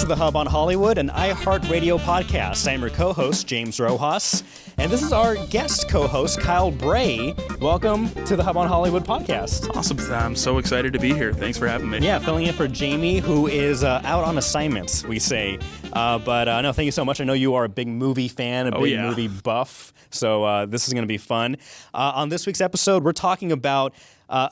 to The Hub on Hollywood, an iHeartRadio podcast. I'm your co-host, James Rojas, and this is our guest co-host, Kyle Bray. Welcome to The Hub on Hollywood podcast. Awesome. I'm so excited to be here. Thanks for having me. Yeah, filling in for Jamie, who is out on assignments, we say. But no, thank you so much. I know you are a big movie fan, a big movie buff, so this is going to be fun. On this week's episode, we're talking about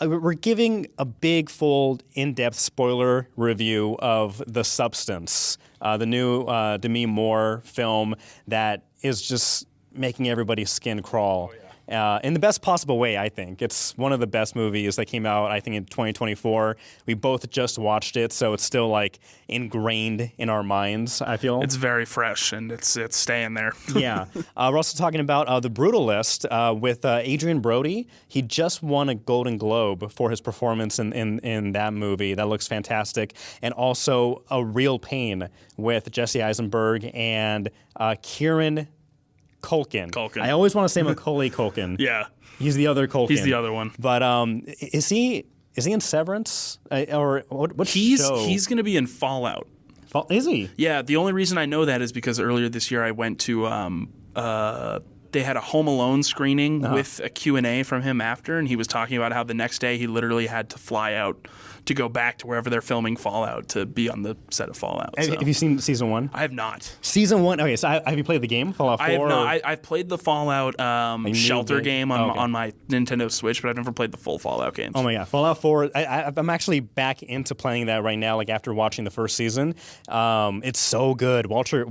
we're giving a big, full, in-depth spoiler review of The Substance, the new Demi Moore film that is just making everybody's skin crawl. In the best possible way, I think. It's one of the best movies that came out, I think, in 2024. We both just watched it, so it's still, like, ingrained in our minds, I feel. It's very fresh, and it's staying there. Yeah. We're also talking about The Brutalist with Adrian Brody. He just won a Golden Globe for his performance in that movie. That looks fantastic. And also A Real Pain with Jesse Eisenberg and Kieran Culkin. I always want to say Macaulay Culkin. Yeah. He's the other Culkin. He's the other one. But is he in Severance? Or what show? He's going to be in Fallout. Is he? Yeah. The only reason I know that is because earlier this year I went to they had a Home Alone screening with a Q&A from him after, and he was talking about how the next day he literally had to fly out to go back to wherever they're filming Fallout to be on the set of Fallout. Have you seen season 1? I have not. Season 1? Okay, so have you played the game, Fallout 4? I have not. I've played the Fallout Shelter game on my Nintendo Switch, but I've never played the full Fallout games. Oh my god, Fallout 4, I'm actually back into playing that right now, like after watching the first season. It's so good. Walter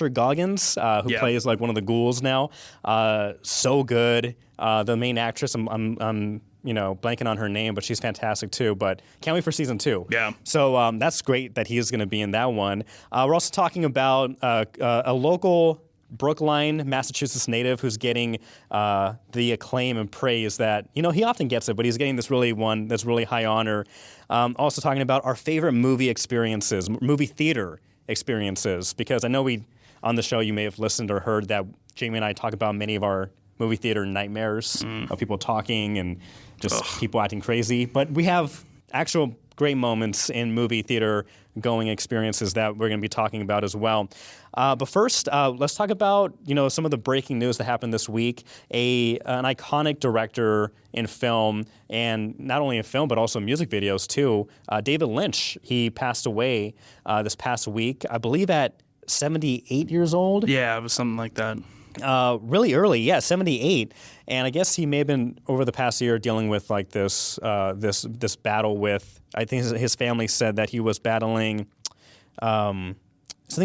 Goggins, who plays like one of the ghouls now, so good. The main actress, I'm blanking on her name, but she's fantastic too. But can't wait for season 2. Yeah. So that's great that he is going to be in that one. We're also talking about a local Brookline, Massachusetts native who's getting the acclaim and praise that, he often gets it, but he's getting this one that's really high honor. Also talking about our favorite movie experiences, movie theater experiences, because I know on the show you may have listened or heard that Jamie and I talk about many of our movie theater nightmares of people talking and just people acting crazy. But we have actual great moments in movie theater going experiences that we're going to be talking about as well. But first, let's talk about some of the breaking news that happened this week. An iconic director in film, and not only in film but also music videos too. David Lynch. He passed away this past week, I believe at 78 years old. Yeah, it was something like that. Really early, 78, and I guess he may have been over the past year dealing with like this battle with. I think his family said that he was battling something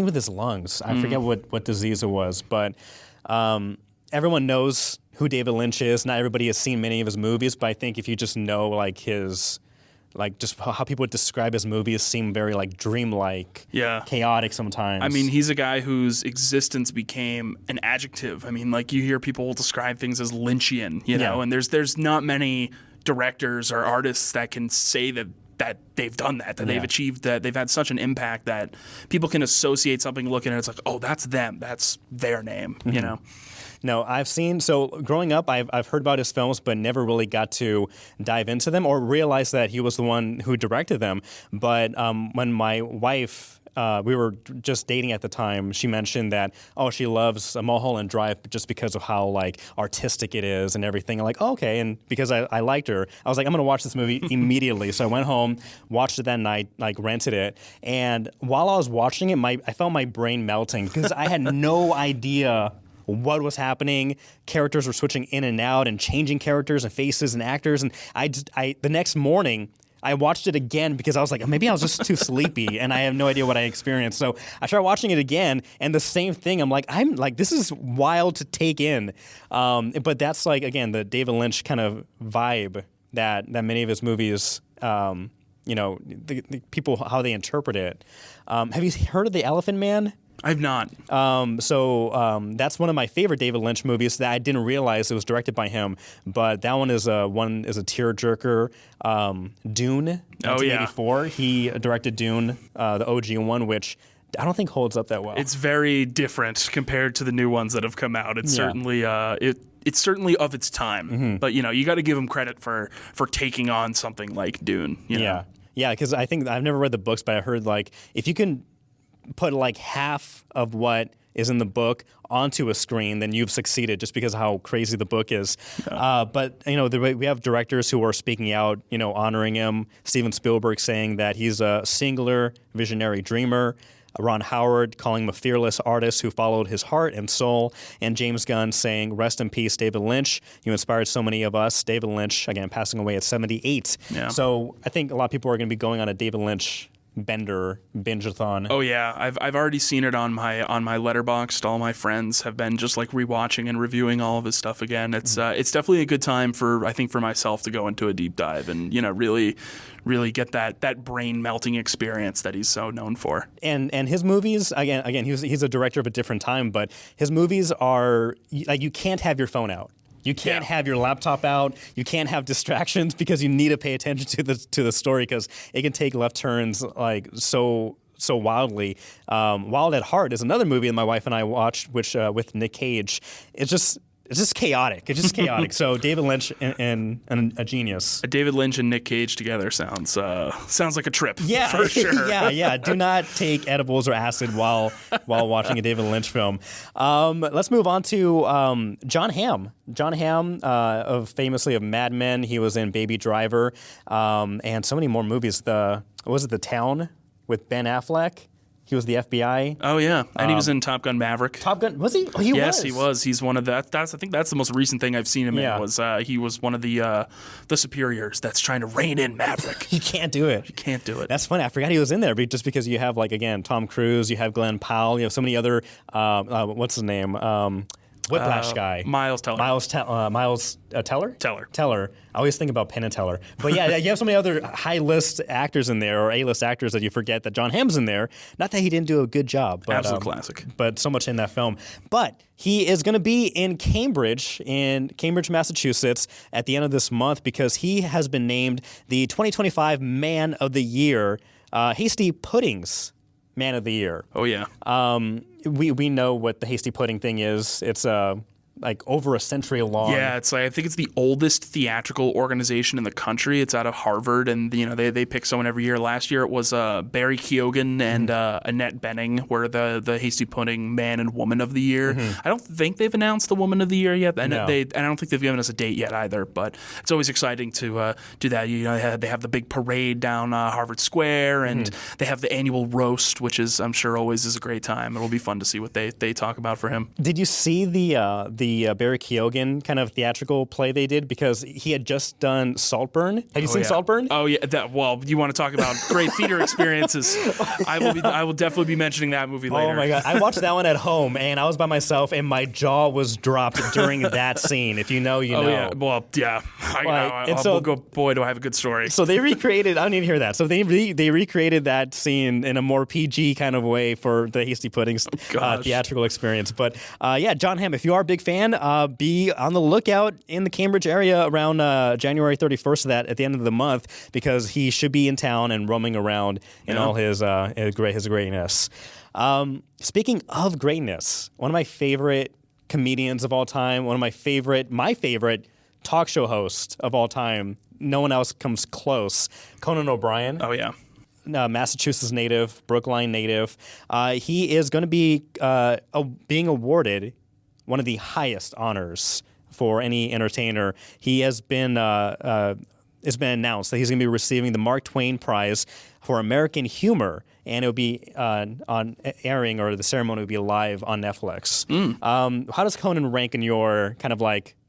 with his lungs. I forget what disease it was, but everyone knows who David Lynch is. Not everybody has seen many of his movies, but I think if you just know just how people would describe his movies seem very like dreamlike, chaotic sometimes. I mean, he's a guy whose existence became an adjective. I mean, like you hear people describe things as Lynchian, and there's not many directors or artists that can say that they've done that they've achieved that, they've had such an impact that people can associate something looking at it, it's like, oh, that's them, that's their name, No, so growing up, I've heard about his films, but never really got to dive into them or realize that he was the one who directed them. But when my wife, we were just dating at the time, she mentioned that, she loves Mulholland Drive just because of how like artistic it is and everything. I'm like, okay. And because I liked her, I was like, I'm going to watch this movie immediately. So I went home, watched it that night, like rented it. And while I was watching it, I felt my brain melting because I had no idea what was happening. Characters were switching in and out and changing characters and faces and actors. And the next morning, I watched it again because I was like, maybe I was just too sleepy and I have no idea what I experienced. So I tried watching it again, and the same thing. I'm like, this is wild to take in. But that's like, again, the David Lynch kind of vibe that many of his movies, the people, how they interpret it. Have you heard of The Elephant Man? I've not. That's one of my favorite David Lynch movies that I didn't realize it was directed by him. But that one is a tearjerker. Dune, 1984. He directed Dune, the OG one, which I don't think holds up that well. It's very different compared to the new ones that have come out. It's certainly it's certainly of its time. But you got to give him credit for taking on something like Dune. Yeah, because I think I've never read the books, but I heard like if you can put like half of what is in the book onto a screen, then you've succeeded just because of how crazy the book is. But, we have directors who are speaking out, honoring him. Steven Spielberg saying that he's a singular visionary dreamer. Ron Howard calling him a fearless artist who followed his heart and soul. And James Gunn saying, rest in peace, David Lynch. You inspired so many of us. David Lynch, again, passing away at 78. Yeah. So I think a lot of people are going to be going on a David Lynch binge-a-thon. Oh yeah, I've already seen it on my Letterboxd. All my friends have been just like rewatching and reviewing all of his stuff again. It's definitely a good time for myself to go into a deep dive and really get that brain melting experience that he's so known for. And his movies again he's a director of a different time, but his movies are like, you can't have your phone out. You can't have your laptop out. You can't have distractions because you need to pay attention to the story because it can take left turns like so wildly. Wild at Heart is another movie that my wife and I watched, which with Nick Cage. It's just chaotic. It's just chaotic. So David Lynch and a genius. David Lynch and Nick Cage together sounds like a trip. Yeah, for sure. yeah. Do not take edibles or acid while watching a David Lynch film. Let's move on to John Hamm. John Hamm, famously of Mad Men. He was in Baby Driver, and so many more movies. The Town with Ben Affleck. He was the FBI. Oh yeah, and he was in Top Gun Maverick. Top Gun, was he? Oh, Yes, he was. He's one of that. I think that's the most recent thing I've seen him in. Was he was one of the superiors that's trying to rein in Maverick. You can't do it. You can't do it. That's funny. I forgot he was in there, just because you have Tom Cruise, you have Glenn Powell, you have so many other. What's his name? Whiplash guy. Miles Teller. Miles Teller? Teller. I always think about Penn and Teller. But yeah, you have so many other high-list actors in there, or A-list actors, that you forget that John Hamm's in there. Not that he didn't do a good job. But, absolute classic. But so much in that film. But he is going to be in Cambridge, Massachusetts, at the end of this month because he has been named the 2025 Man of the Year, Hasty Pudding's Man of the Year. Oh, yeah. We know what the Hasty Pudding thing is. It's over a century long. Yeah, it's I think it's the oldest theatrical organization in the country. It's out of Harvard, and they pick someone every year. Last year it was Barry Keoghan and Annette Bening were the Hasty Pudding Man and Woman of the Year. I don't think they've announced the Woman of the Year yet, and I don't think they've given us a date yet either. But it's always exciting to do that. They have the big parade down Harvard Square, and they have the annual roast, which is I'm sure always is a great time. It'll be fun to see what they talk about for him. Did you see the Barry Keoghan kind of theatrical play they did, because he had just done Saltburn? Have you seen Saltburn? Oh yeah. You want to talk about great theater experiences? I will definitely be mentioning that movie later. Oh my god, I watched that one at home, and I was by myself, and my jaw was dropped during that scene. If you know, you know. Yeah. Well, yeah. Boy, do I have a good story. So they recreated. I don't need to hear that. So they recreated that scene in a more PG kind of way for the Hasty Pudding's theatrical experience. But John Hamm, if you are a big fan, be on the lookout in the Cambridge area around January 31st at the end of the month, because he should be in town and roaming around in all his greatness. Speaking of greatness, one of my favorite comedians of all time, my favorite talk show host of all time, no one else comes close, Conan O'Brien. Oh yeah. Massachusetts native, Brookline native. He is going to be being awarded one of the highest honors for any entertainer. He has been it's been announced that he's going to be receiving the Mark Twain Prize for American Humor, and it'll be on airing, or the ceremony will be live on Netflix. How does Conan rank in your kind of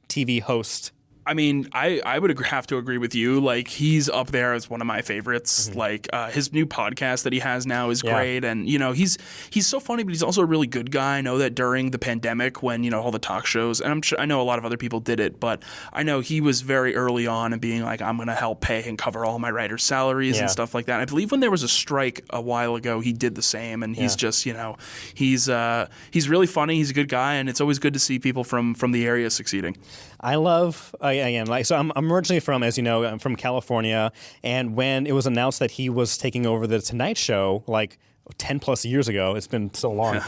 TV host? I mean, I would have to agree with you. He's up there as one of my favorites. His new podcast that he has now is great, and he's so funny, but he's also a really good guy. I know that during the pandemic, when all the talk shows, and I know a lot of other people did it, but I know he was very early on and being like, I'm going to help pay and cover all my writers' salaries and stuff like that. I believe when there was a strike a while ago, he did the same, and he's just he's really funny. He's a good guy, and it's always good to see people from the area succeeding. I love so I'm originally from, as you know, I'm from California, and when it was announced that he was taking over the Tonight Show 10 plus years ago, it's been so long.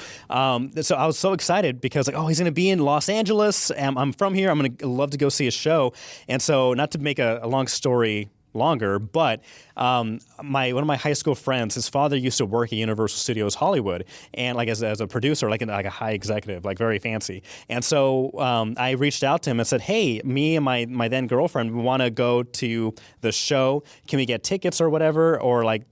So I was so excited because he's going to be in Los Angeles. I'm from here. I'm going to love to go see his show. And so, not to make a long story longer, but one of my high school friends, his father used to work at Universal Studios Hollywood, and like as a producer, like a high executive, like very fancy. And so I reached out to him and said, "Hey, me and my then girlfriend want to go to the show. Can we get tickets or whatever, or like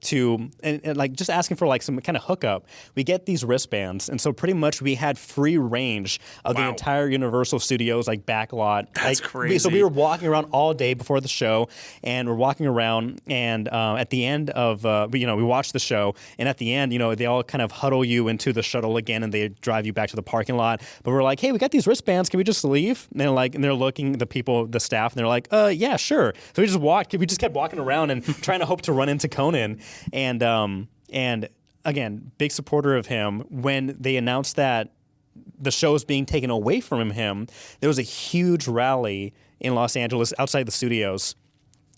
and like just asking for like some kind of hookup?" We get these wristbands, and so pretty much we had free range of the entire Universal Studios like back lot. That's crazy. So we were walking around all day before the show, and we're walking around, and at the end of we watch the show, and at the end, they all kind of huddle you into the shuttle again, and they drive you back to the parking lot. But we're like, "Hey, we got these wristbands. Can we just leave?" And they're looking, the staff, and they're like, "Yeah, sure." So we just kept walking around and trying to hope to run into Conan, and again, big supporter of him. When they announced that the show is being taken away from him, there was a huge rally in Los Angeles outside the studios.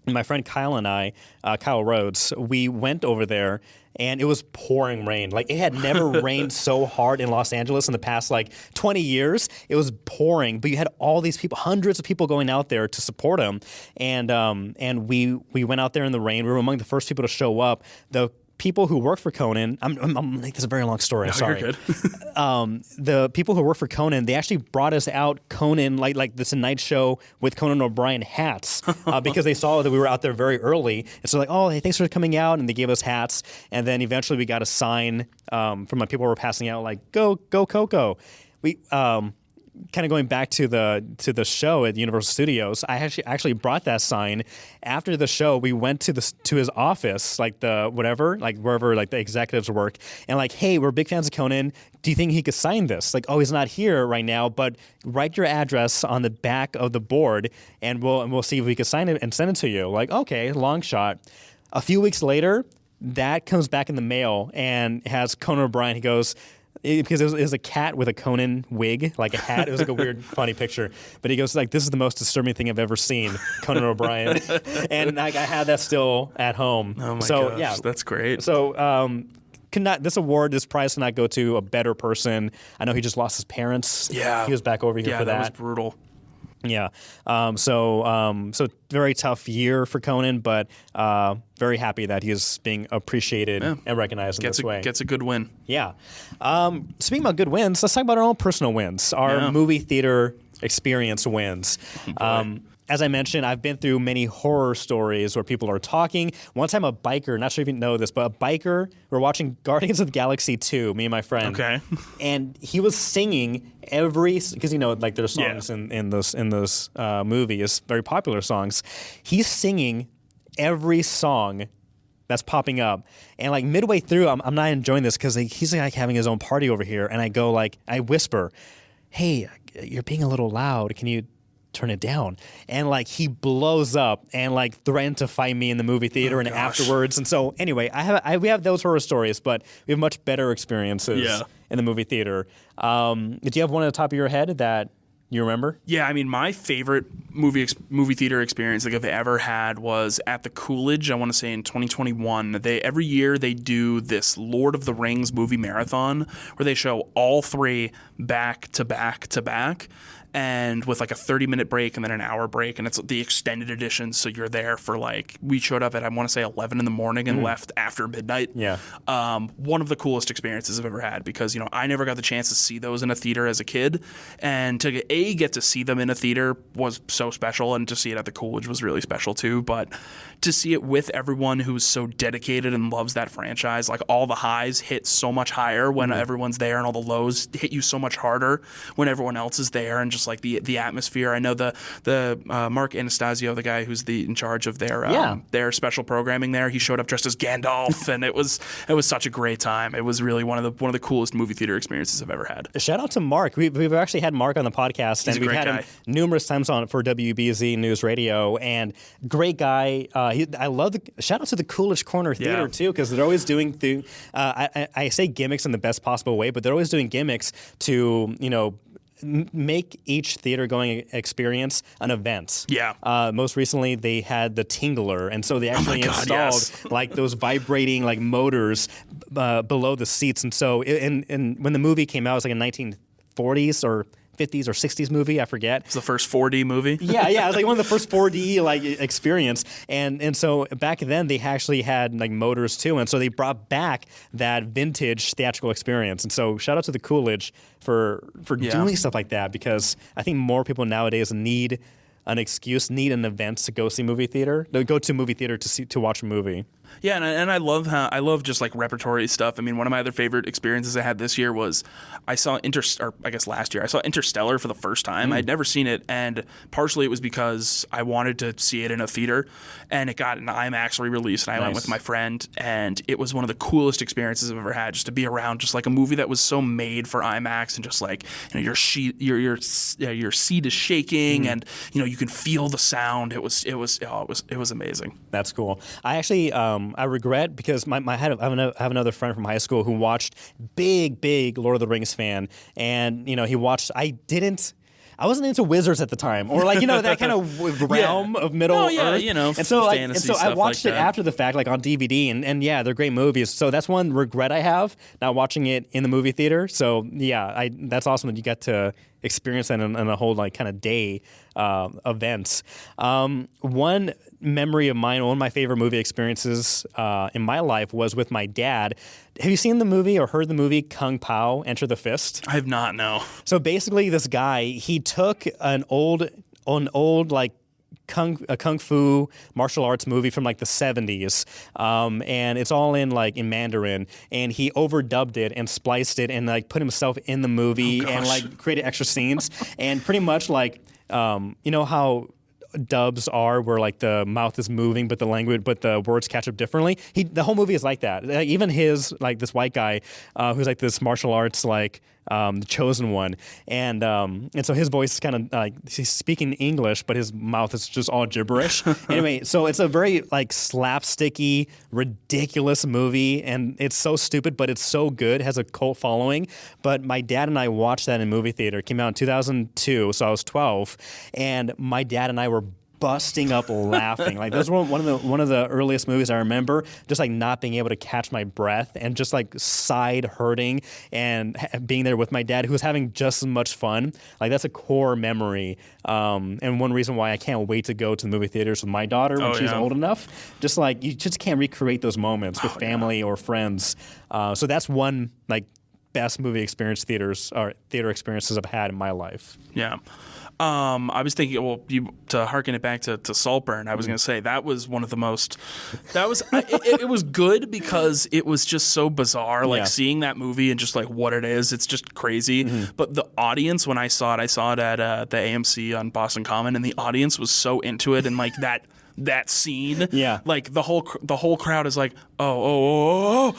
And my friend Kyle and I, Kyle Rhodes, we went over there, and it was pouring rain. Like, it had never rained so hard in Los Angeles in the past, 20 years. It was pouring, but you had all these people, hundreds of people going out there to support him. And we went out there in the rain. We were among the first people to show up. The people who work for Conan, I'm going to make this a very long story. I'm sorry. You're good. The people who work for Conan, they actually brought us out Conan, like this Tonight Show with Conan O'Brien hats because they saw that we were out there very early. And so "Oh, hey, thanks for coming out." And they gave us hats. And then eventually we got a sign from my people who were passing out like, "Go Coco." We kind of going back to the show at Universal Studios, I actually brought that sign after the show. We went to his office, wherever the executives work, and "Hey, we're big fans of Conan. Do you think he could sign this?" "Oh, he's not here right now, but write your address on the back of the board, and we'll see if we can sign it and send it to you." Okay, long shot. A few weeks later, that comes back in the mail and has Conan O'Brien. He goes, because it was a cat with a Conan wig, like a hat. It was like a weird, funny picture. But he goes "This is the most disturbing thing I've ever seen, Conan O'Brien." And I had that still at home. Oh my gosh, yeah, that's great. So this prize cannot go to a better person. I know he just lost his parents. Yeah, he was back over here for that. Yeah, that was brutal. Yeah. So very tough year for Conan, but very happy that he's being appreciated and recognized in this way. Gets a good win. Yeah. Speaking about good wins, let's talk about our own personal wins, our movie theater experience wins. As I mentioned, I've been through many horror stories where people are talking. One time a biker, not sure if you know this, but a biker, we're watching Guardians of the Galaxy 2, me and my friend. Okay. And he was singing because there's songs in this movie, is very popular songs. He's singing every song that's popping up. And midway through, I'm not enjoying this because he's having his own party over here. And I go I whisper, "Hey, you're being a little loud. Can you turn it down?" And he blows up and threatened to fight me in the movie theater afterwards. And so anyway, we have those horror stories, but we have much better experiences in the movie theater. Do you have one at the top of your head that you remember? Yeah, I mean, my favorite movie theater experience I've ever had was at the Coolidge. I want to say in 2021. Every year they do this Lord of the Rings movie marathon where they show all three back to back to back. And with a 30-minute break and then an hour break, and it's the extended edition, so you're there for we showed up at, I want to say, 11 in the morning and left after midnight. Yeah. One of the coolest experiences I've ever had because, I never got the chance to see those in a theater as a kid, and to get to see them in a theater was so special, and to see it at the Coolidge was really special too, but to see it with everyone who's so dedicated and loves that franchise, all the highs hit so much higher when everyone's there, and all the lows hit you so much harder when everyone else is there, and just the atmosphere. I know the Mark Anastasio, the guy who's in charge of their special programming there, he showed up dressed as Gandalf, and it was such a great time. It was really one of the coolest movie theater experiences I've ever had. Shout out to Mark. We've actually had Mark on the podcast, and we've had him numerous times on for WBZ News Radio, and great guy. I love shout out to the Coolidge Corner Theater too, because they're always doing I say gimmicks in the best possible way, but they're always doing gimmicks to make each theater-going experience an event. Yeah. Most recently, they had the Tingler, and so they actually installed those vibrating motors below the seats. And so, when the movie came out, it was in 1940s or 50s or 60s movie. I forget. It's the first 4D movie. Yeah. It was like one of the first 4D like experience. And so back then they actually had like motors too. And so they brought back that vintage theatrical experience. And so shout out to the Coolidge for doing stuff like that, because I think more people nowadays need an excuse, need an event to go see movie theater, go to movie theater to watch a movie. Yeah, and I love just like repertory stuff. I mean, one of my other favorite experiences I had this year was I saw last year I saw Interstellar for the first time. I'd never seen it, and partially it was because I wanted to see it in a theater, and it got an IMAX re-release, and I went with my friend, and it was one of the coolest experiences I've ever had, just to be around just like a movie that was so made for IMAX, and just like, you know, your seat is shaking, and you know, you can feel the sound. It was amazing. That's cool. I actually I regret, because I have another friend from high school who watched big Lord of the Rings fan, and you know, he watched. I wasn't into wizards at the time, or like, you know, that kind of realm of Middle Earth. You know, and so fantasy I watched like it that. after the fact, like on DVD, and yeah, they're great movies. So that's one regret I have, not watching it in the movie theater. So yeah, that's awesome that you got to experience that in a whole like kind of day events. One memory of mine, one of my favorite movie experiences in my life was with my dad. Have you seen the movie or heard the movie Kung Pao, Enter the Fist? I have not, no. So basically, this guy, he took an old like kung fu martial arts movie from like the 70s, and it's all in Mandarin, and he overdubbed it and spliced it and like put himself in the movie and like created extra scenes, and pretty much like you know how dubs are where like the mouth is moving but the words catch up differently. The whole movie is like that. Like, even his like this white guy who's like this martial arts like the chosen one, and so his voice is kind of like he's speaking English but his mouth is just all gibberish. Anyway, so it's a very like slapsticky, ridiculous movie, and it's so stupid but it's so good, has a cult following. But my dad and I watched that in movie theater. It came out in 2002, so I was 12, and my dad and I were busting up laughing. Like, those were one of the earliest movies I remember, just like not being able to catch my breath and just like side hurting, and being there with my dad who was having just as much fun. Like, that's a core memory, and one reason why I can't wait to go to the movie theaters with my daughter when she's old enough. Just like, you just can't recreate those moments with family or friends. So that's one like best movie experience theater experiences I've had in my life. Yeah. I was thinking, to harken it back to Saltburn, I was going to say that was one of the most. It was good because it was just so bizarre. Like, seeing that movie and just like what it is, it's just crazy. Mm-hmm. But the audience, when I saw it at the AMC on Boston Common, and the audience was so into it, and like that scene, like the whole crowd is like, oh,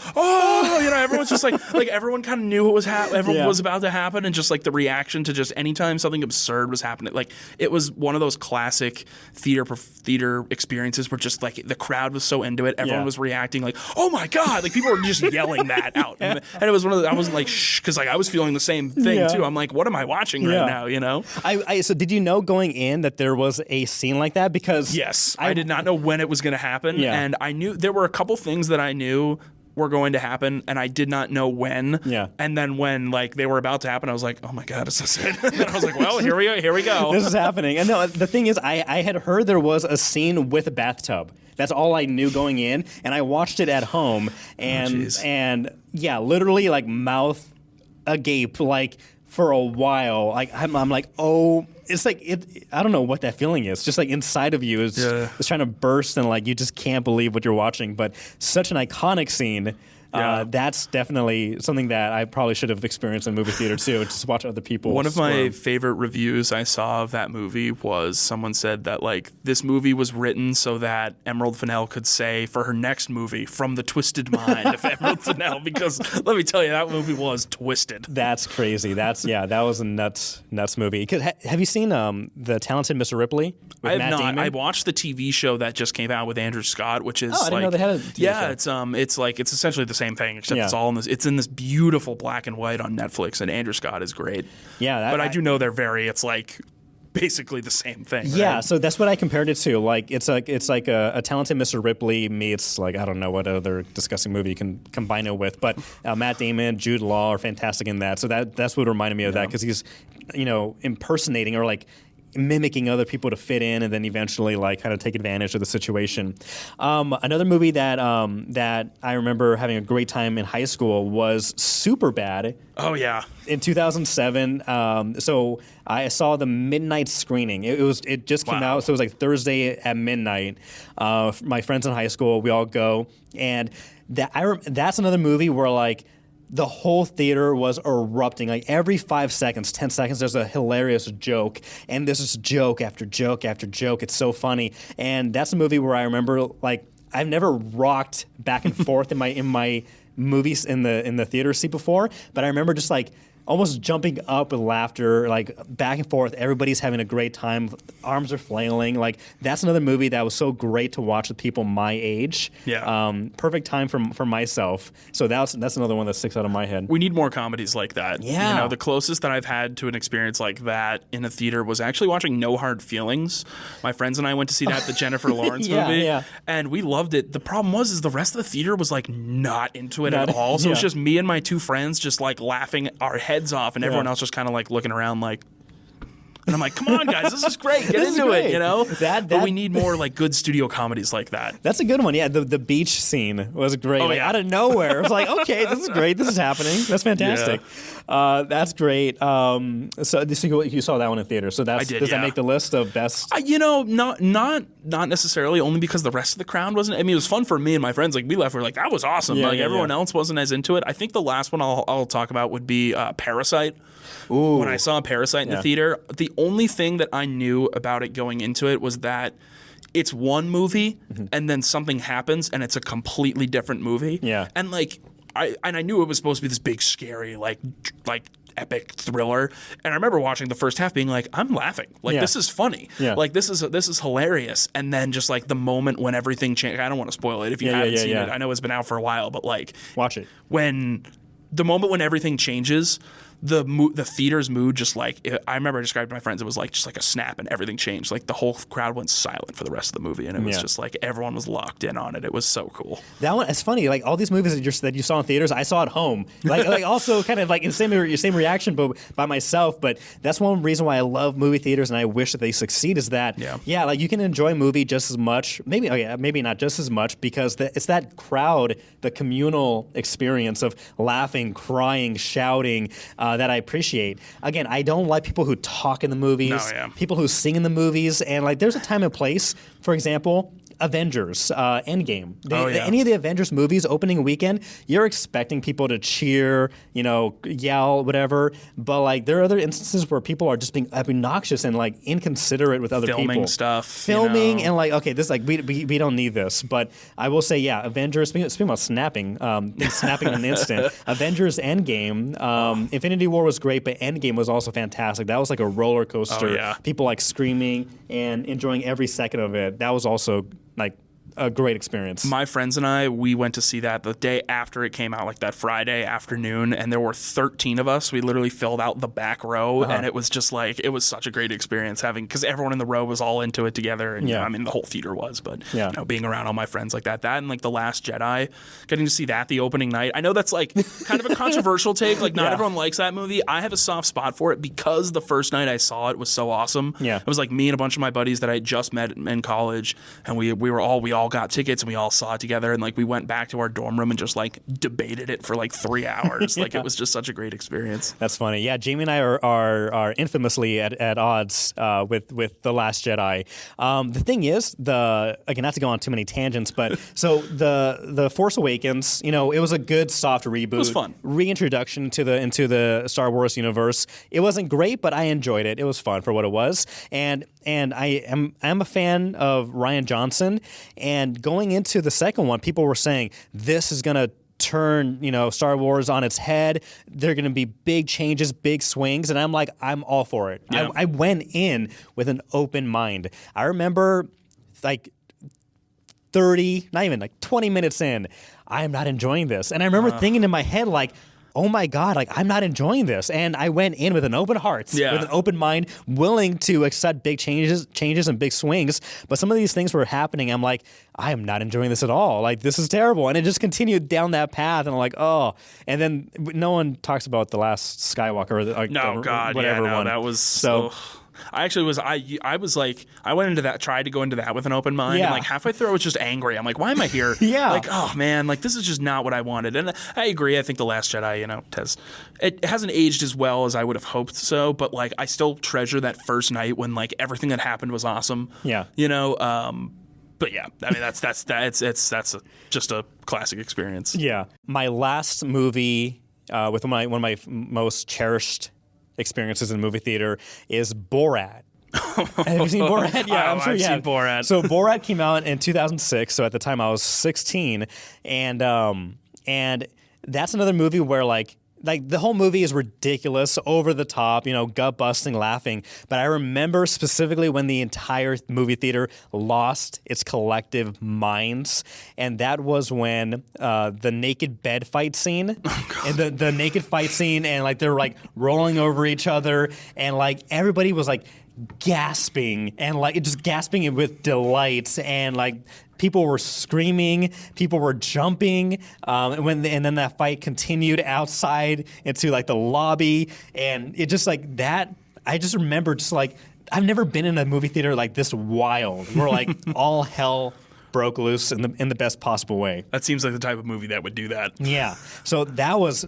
you know, everyone's just like everyone kind of knew what was was about to happen, and just like the reaction to just anytime something absurd was happening, like it was one of those classic theater experiences where just like the crowd was so into it, everyone was reacting like, oh my god, like people were just yelling that out, and it was I wasn't like shh, because like I was feeling the same thing too. I'm like, what am I watching right now? You know. So did you know going in that there was a scene like that? Because yes. I did not know when it was going to happen, and I knew there were a couple things that I knew were going to happen, and I did not know when. Yeah. And then when like they were about to happen, I was like, oh my god, is this it? And I was like, well, here we go. This is happening. And no, the thing is, I had heard there was a scene with a bathtub. That's all I knew going in, and I watched it at home, and literally like mouth agape, like for a while. Like I'm like, oh. It's like I don't know what that feeling is. Just like inside of you is trying to burst, and like you just can't believe what you're watching. But such an iconic scene. That's definitely something that I probably should have experienced in movie theater too. Just watch other people. One of my favorite reviews I saw of that movie was someone said that like this movie was written so that Emerald Fennell could say for her next movie, "From the Twisted Mind" of Emerald Fennell, because let me tell you, that movie was twisted. That's crazy. That was a nuts movie. Have you seen The Talented Mr. Ripley? I have not. Damon? I watched the TV show that just came out with Andrew Scott, which is I didn't know they had a TV show. It's essentially the same thing, except it's all in this. It's in this beautiful black and white on Netflix, and Andrew Scott is great. Yeah, but I do know they're very. It's like basically the same thing. Yeah, right? so that's what I compared it to. Like it's like a talented Mr. Ripley meets like I don't know what other disgusting movie you can combine it with, but Matt Damon, Jude Law are fantastic in that. So that's what reminded me of that because he's impersonating or like mimicking other people to fit in, and then eventually like kind of take advantage of the situation. Another movie that that I remember having a great time in high school was Superbad. Oh yeah, in 2007. So I saw the midnight screening. It just came out, so it was like Thursday at midnight. My friends in high school, we all go, and that's another movie where like the whole theater was erupting. Like every 5 seconds, 10 seconds, there's a hilarious joke. And there's just joke after joke after joke. It's so funny. And that's a movie where I remember, like, I've never rocked back and forth in my movies in the theater seat before, but I remember just like almost jumping up with laughter, like back and forth. Everybody's having a great time. Arms are flailing. Like that's another movie that was so great to watch with people my age. Yeah. Perfect time for myself. So that's another one that sticks out of my head. We need more comedies like that. Yeah. You know, the closest that I've had to an experience like that in a theater was actually watching No Hard Feelings. My friends and I went to see that, the Jennifer Lawrence movie. Yeah. And we loved it. The problem was the rest of the theater was like not into it at all. So it was just me and my two friends just like laughing our heads off, and everyone else just kind of like looking around like, and I'm like, come on guys, this is great, get into it, you know. But we need more like good studio comedies like that. That's a good one. Yeah, the beach scene was great. Oh, like, out of nowhere, it was like, okay, this is great, this is happening, that's fantastic. That's great. So you saw that one in theater. So does that make the list of best? Not necessarily. Only because the rest of the crowd wasn't. I mean, it was fun for me and my friends. Like we left, we were like, that was awesome. Everyone else wasn't as into it. I think the last one I'll talk about would be Parasite. Ooh. When I saw Parasite in the theater, the only thing that I knew about it going into it was that it's one movie and then something happens and it's a completely different movie. Yeah. And like I knew it was supposed to be this big, scary, like epic thriller. And I remember watching the first half being like, I'm laughing. Like this is funny. Yeah. Like this is hilarious. And then just like the moment when everything changed. I don't want to spoil it if you haven't seen it. I know it's been out for a while, but like watch it. When the moment when everything changes, the theater's mood just like I remember I described to my friends, it was like just like a snap and everything changed. Like the whole crowd went silent for the rest of the movie, and it was just like everyone was locked in on it. It was so cool. That one, it's funny. Like all these movies that you saw in theaters, I saw at home. Like also kind of like in the same reaction, but by myself. But that's one reason why I love movie theaters, and I wish that they succeed. Is that like you can enjoy a movie just as much, maybe not just as much, because it's that crowd, the communal experience of laughing, crying, shouting that I appreciate. Again, I don't like people who talk in the movies, people who sing in the movies, and like there's a time and place. For example, Avengers, Endgame. Any of the Avengers movies opening weekend, you're expecting people to cheer, yell, whatever. But like there are other instances where people are just being obnoxious and like inconsiderate with other people. Filming and like, okay, this like we don't need this. But I will say, Avengers. Speaking about snapping, snapping in an instant. Avengers Endgame. Infinity War was great, but Endgame was also fantastic. That was like a roller coaster. People like screaming and enjoying every second of it. That was also like a great experience. My friends and I, we went to see that the day after it came out, like that Friday afternoon, and there were 13 of us. We literally filled out the back row, and it was just like, it was such a great experience because everyone in the row was all into it together, and I mean the whole theater was, but being around all my friends like that and like The Last Jedi, getting to see that the opening night. I know that's like kind of a controversial take, like not everyone likes that movie. I have a soft spot for it because the first night I saw it was so awesome. It was like me and a bunch of my buddies that I had just met in college, and we all got tickets and we all saw it together, and like we went back to our dorm room and just like debated it for like 3 hours. Like it was just such a great experience. That's funny. Yeah, Jamie and I are infamously at odds with The Last Jedi. The thing is, again, not to go on too many tangents, but so the Force Awakens, it was a good soft reboot. It was fun. Reintroduction into the Star Wars universe. It wasn't great, but I enjoyed it. It was fun for what it was. And I'm a fan of Rian Johnson, and going into the second one, people were saying this is gonna turn Star Wars on its head. There are going to be big changes, big swings, and I'm like, I'm all for it. I went in with an open mind. I remember like 30, not even like 20 minutes in, I am not enjoying this, and I remember thinking in my head like, oh my God, like I'm not enjoying this. And I went in with an open heart, with an open mind, willing to accept big changes and big swings. But some of these things were happening. I'm like, I am not enjoying this at all. Like, this is terrible. And it just continued down that path. And I'm like, oh. And then no one talks about The Last Skywalker or whatever one. That was so. I actually was I went into that, tried to go into that with an open mind, and like halfway through I was just angry. I'm like, why am I here? Like, oh man, like this is just not what I wanted. And I agree. I think The Last Jedi, it hasn't aged as well as I would have hoped so, but like I still treasure that first night when like everything that happened was awesome. Yeah. But yeah, I mean that's just a classic experience. Yeah. My last movie with one of my most cherished experiences in the movie theater is Borat. Have you seen Borat? Yeah, I'm sure you have. I've seen Borat. So Borat came out in 2006. So at the time I was 16, and that's another movie where like the whole movie is ridiculous, over the top, gut busting, laughing. But I remember specifically when the entire movie theater lost its collective minds, and that was when the naked bed fight scene, and the naked fight scene, and like they're like rolling over each other, and like everybody was like gasping and like just gasping with delight, and like people were screaming, people were jumping, and then that fight continued outside into like the lobby, and it just like that. I just remember just like I've never been in a movie theater like this wild, where like all hell broke loose in the best possible way. That seems like the type of movie that would do that. Yeah. So that was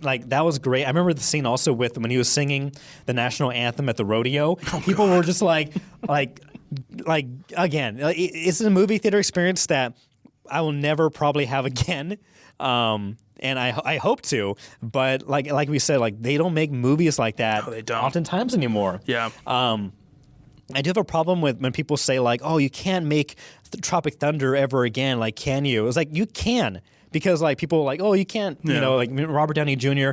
great. I remember the scene also with when he was singing the national anthem at the rodeo. People were just like again, it's a movie theater experience that I will never probably have again. And I hope to, but like we said, like they don't make movies like that oftentimes anymore. Yeah. I do have a problem with when people say like, oh, you can't make Tropic Thunder ever again. Like, can you? It's like, you can. Because like people are like, oh, you can't, like Robert Downey Jr.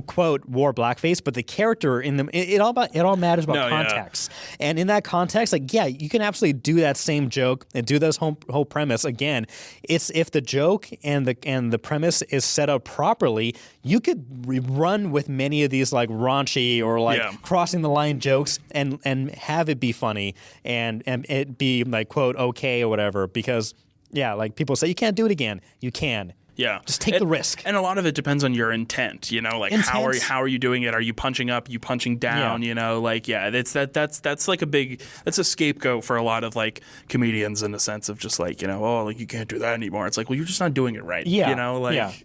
quote wore blackface, but the character in them, it all matters about context. Yeah. And in that context, like, yeah, you can absolutely do that same joke and do this whole premise again. It's if the joke and the premise is set up properly, you could run with many of these like raunchy or like crossing the line jokes and have it be funny and it be like quote okay or whatever, because like people say you can't do it again. You can. Yeah. Just take the risk. And a lot of it depends on your intent, like how are you doing it? Are you punching up? You punching down? It's that's like that's a scapegoat for a lot of like comedians in the sense of just like, like you can't do that anymore. It's like, well, you're just not doing it right. Yeah.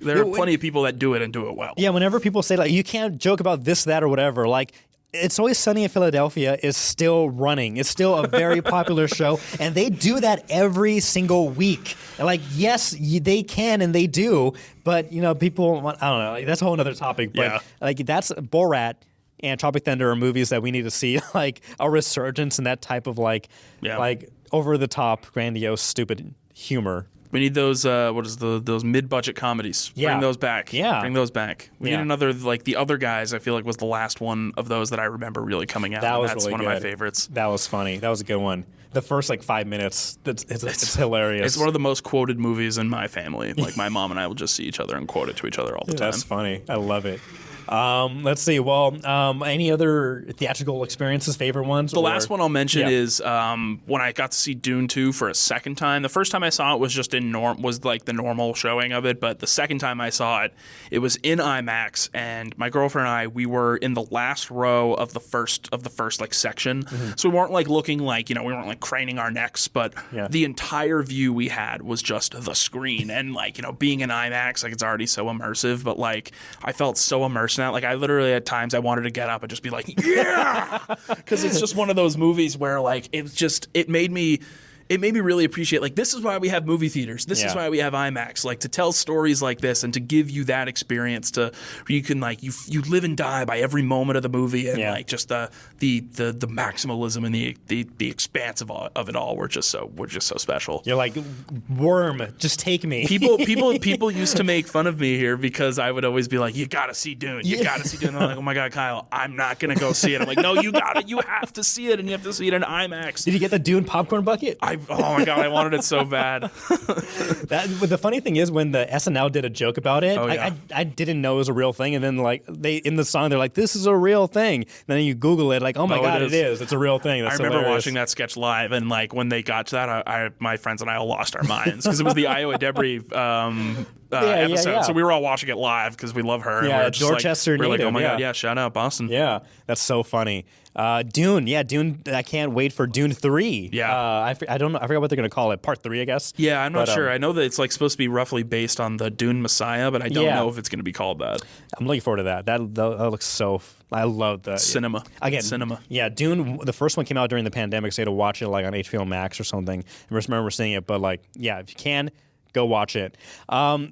There are plenty of people that do it and do it well. Yeah, whenever people say like you can't joke about this, that, or whatever, like It's Always Sunny in Philadelphia is still running. It's still a very popular show, and they do that every single week. And like, yes, they can and they do, but people want, I don't know. Like, that's a whole other topic. But like, that's Borat and Tropic Thunder are movies that we need to see like a resurgence in that type of like over the top, grandiose, stupid humor. We need those those mid-budget comedies. Bring those back. Yeah. Bring those back. We need another, like The Other Guys, I feel like was the last one of those that I remember really coming out. That was That's really one good. of my favorites. That was funny. That was a good one. The first 5 minutes, it's hilarious. It's one of the most quoted movies in my family. Like my mom and I will just see each other and quote it to each other all the time. That's funny. I love it. Let's see. Well, any other theatrical experiences, favorite ones? The last one I'll mention is when I got to see Dune 2 for a second time. The first time I saw it was just was like the normal showing of it, but the second time I saw it, it was in IMAX, and my girlfriend and I, we were in the last row of the first like section. Mm-hmm. So we weren't like looking like, we weren't like craning our necks, but the entire view we had was just the screen, and like, being in IMAX, like it's already so immersive, but like I felt so immersed in that. Like I literally at times I wanted to get up and just be like, yeah, because it's just one of those movies where like it made me really appreciate, like, this is why we have movie theaters. This is why we have IMAX, like, to tell stories like this and to give you that experience where you can, like, you live and die by every moment of the movie, and like just the maximalism and the expanse of it all. We're just so special. You're like, worm, just take me. People used to make fun of me here because I would always be like, you gotta see Dune. You gotta see Dune. And they're like, oh my God, Kyle, I'm not gonna go see it. I'm like, no, you have to see it, and you have to see it in IMAX. Did you get the Dune popcorn bucket? I Oh my God, I wanted it so bad. But the funny thing is, when the SNL did a joke about it, I didn't know it was a real thing, and then like they in the song they're like, "This is a real thing." And then you Google it, like, "Oh my God, it is! It's a real thing." That's I remember hilarious. watching that sketch live, and like when they got to that, my friends and I all lost our minds because it was the Iowa Debris episode. So we were all watching it live because we love her. Yeah, and we're just Dorchester like, native. oh my God, yeah, shout out Boston. Yeah, that's so funny. Dune, Dune. I can't wait for Dune 3. Yeah, I don't know. I forgot what they're gonna call it. Part 3, I guess. Yeah, I'm not sure. I know that it's like supposed to be roughly based on the Dune Messiah, but I don't know if it's going to be called that. I'm looking forward to that. That looks so. I love the cinema. Again, cinema. Yeah, Dune. The first one came out during the pandemic, so you had to watch it like on HBO Max or something. I just remember seeing it, but like, yeah, if you can, go watch it.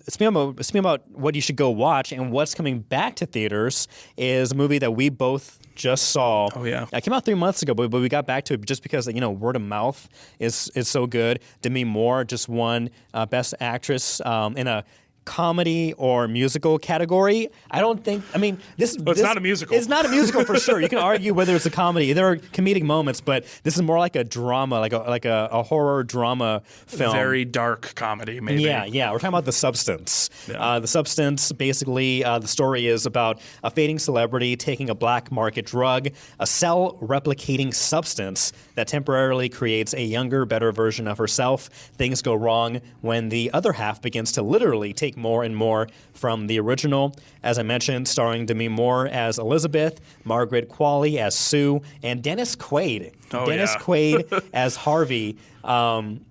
Speaking about what you should go watch and what's coming back to theaters is a movie that we both just saw. Oh yeah, it came out 3 months ago, but we got back to it just because word of mouth is so good. Demi Moore just won Best Actress in a comedy or musical category. I don't think. I mean, it's not a musical. It's not a musical for sure. You can argue whether it's a comedy. There are comedic moments, but this is more like a drama, like a horror drama film. Very dark comedy, maybe. Yeah. We're talking about The Substance. Yeah. The Substance, basically, the story is about a fading celebrity taking a black market drug, a cell-replicating substance that temporarily creates a younger, better version of herself. Things go wrong when the other half begins to literally take more and more from the original. As I mentioned, starring Demi Moore as Elizabeth, Margaret Qualley as Sue, and Dennis Quaid. Quaid as Harvey.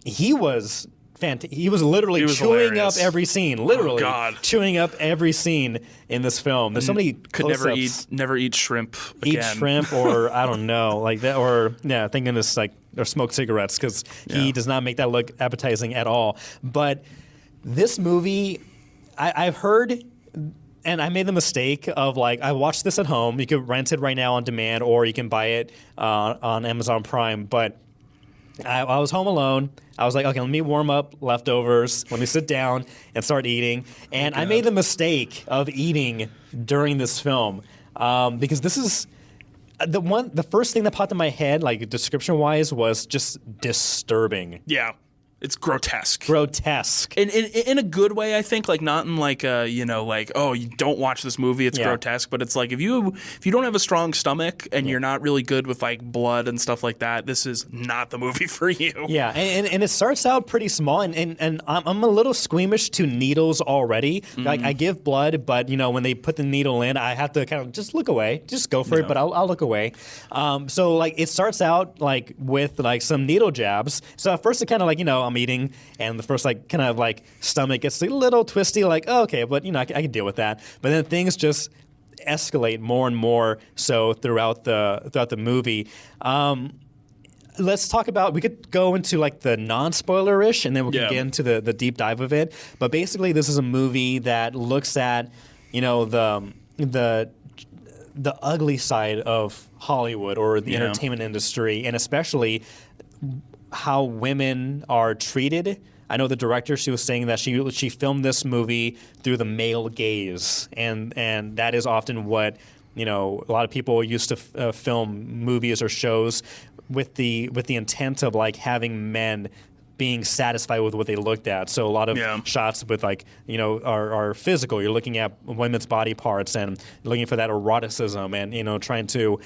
He was literally chewing up every scene. Literally chewing up every scene in this film. There's so many close-ups. Never eat shrimp again. Eat shrimp, or I don't know, like that, or thank goodness, like, or smoke cigarettes, because he does not make that look appetizing at all. But this movie, I've heard, and I made the mistake of, like, I watched this at home. You can rent it right now on demand, or you can buy it on Amazon Prime. But I was home alone. I was like, okay, let me warm up leftovers. Let me sit down and start eating. And I made the mistake of eating during this film because this is the first thing that popped in my head, like description-wise, was just disturbing. Yeah. It's grotesque. In a good way, I think. Like, not in like a, like, oh, you don't watch this movie, it's grotesque. But it's like, if you don't have a strong stomach and you're not really good with like blood and stuff like that, this is not the movie for you. Yeah, and it starts out pretty small, and I'm a little squeamish to needles already. Mm-hmm. Like, I give blood, but when they put the needle in, I have to kind of just look away, just go for it, but I'll look away. So like, it starts out like with like some needle jabs. So at first it kind of like, I'm eating, and the first like kind of like stomach gets a little twisty, like, oh, okay, but I can deal with that. But then things just escalate more and more so throughout the movie. Let's talk about, we could go into like the non-spoiler-ish, and then we can get into the deep dive of it. But basically, this is a movie that looks at, the ugly side of Hollywood or the entertainment industry, and especially how women are treated. I know the director, she was saying that she filmed this movie through the male gaze, and that is often what a lot of people used to film movies or shows with the intent of like having men being satisfied with what they looked at. So a lot of shots with like are physical. You're looking at women's body parts and looking for that eroticism, and trying to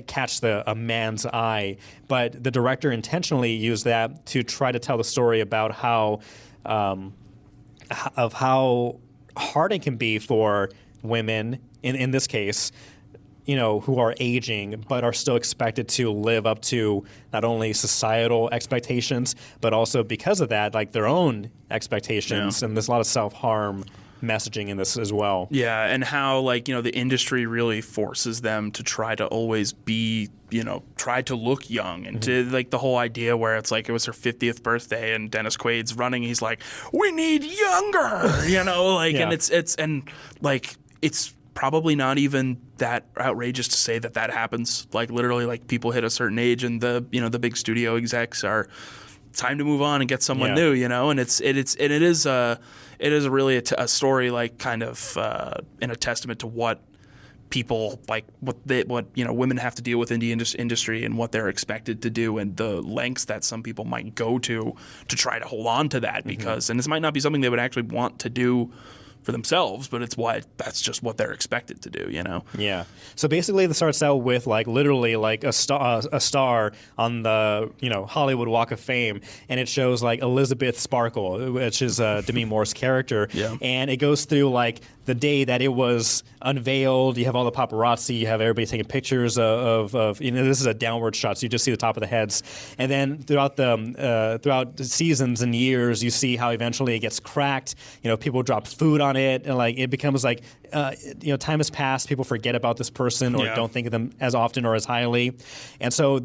catch a man's eye. But the director intentionally used that to try to tell the story about how hard it can be for women in this case, who are aging but are still expected to live up to not only societal expectations, but also because of that, like their own expectations. And there's a lot of self-harm messaging in this as well. Yeah, and how like, the industry really forces them to try to always be, try to look young. And to like the whole idea where it's like it was her 50th birthday and Dennis Quaid's running, he's like, we need younger, and it's probably not even that outrageous to say that happens. Like literally, like people hit a certain age and the big studio execs are time to move on and get someone new, and it is really a story like kind of in a testament to what people, like what women have to deal with in the industry and what they're expected to do, and the lengths that some people might go to try to hold on to that, because and this might not be something they would actually want to do for themselves, but that's just what they're expected to do, Yeah. So basically, it starts out with literally a star on the Hollywood Walk of Fame, and it shows Elizabeth Sparkle, which is Demi Moore's character, and it goes through the day that it was unveiled. You have all the paparazzi, you have everybody taking pictures of this is a downward shot, so you just see the top of the heads, and then throughout the seasons and years, you see how eventually it gets cracked. People drop food on it, and it becomes time has passed, people forget about this person or don't think of them as often or as highly, and so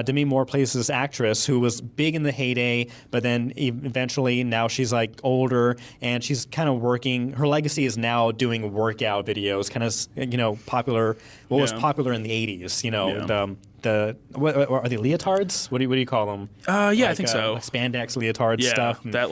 Demi Moore plays this actress who was big in the heyday, but then eventually now she's older, and she's kind of working. Her legacy is now doing workout videos, kind of popular. What was popular in the 80s? What are they, leotards? What do you call them? I think so. Spandex leotard stuff. That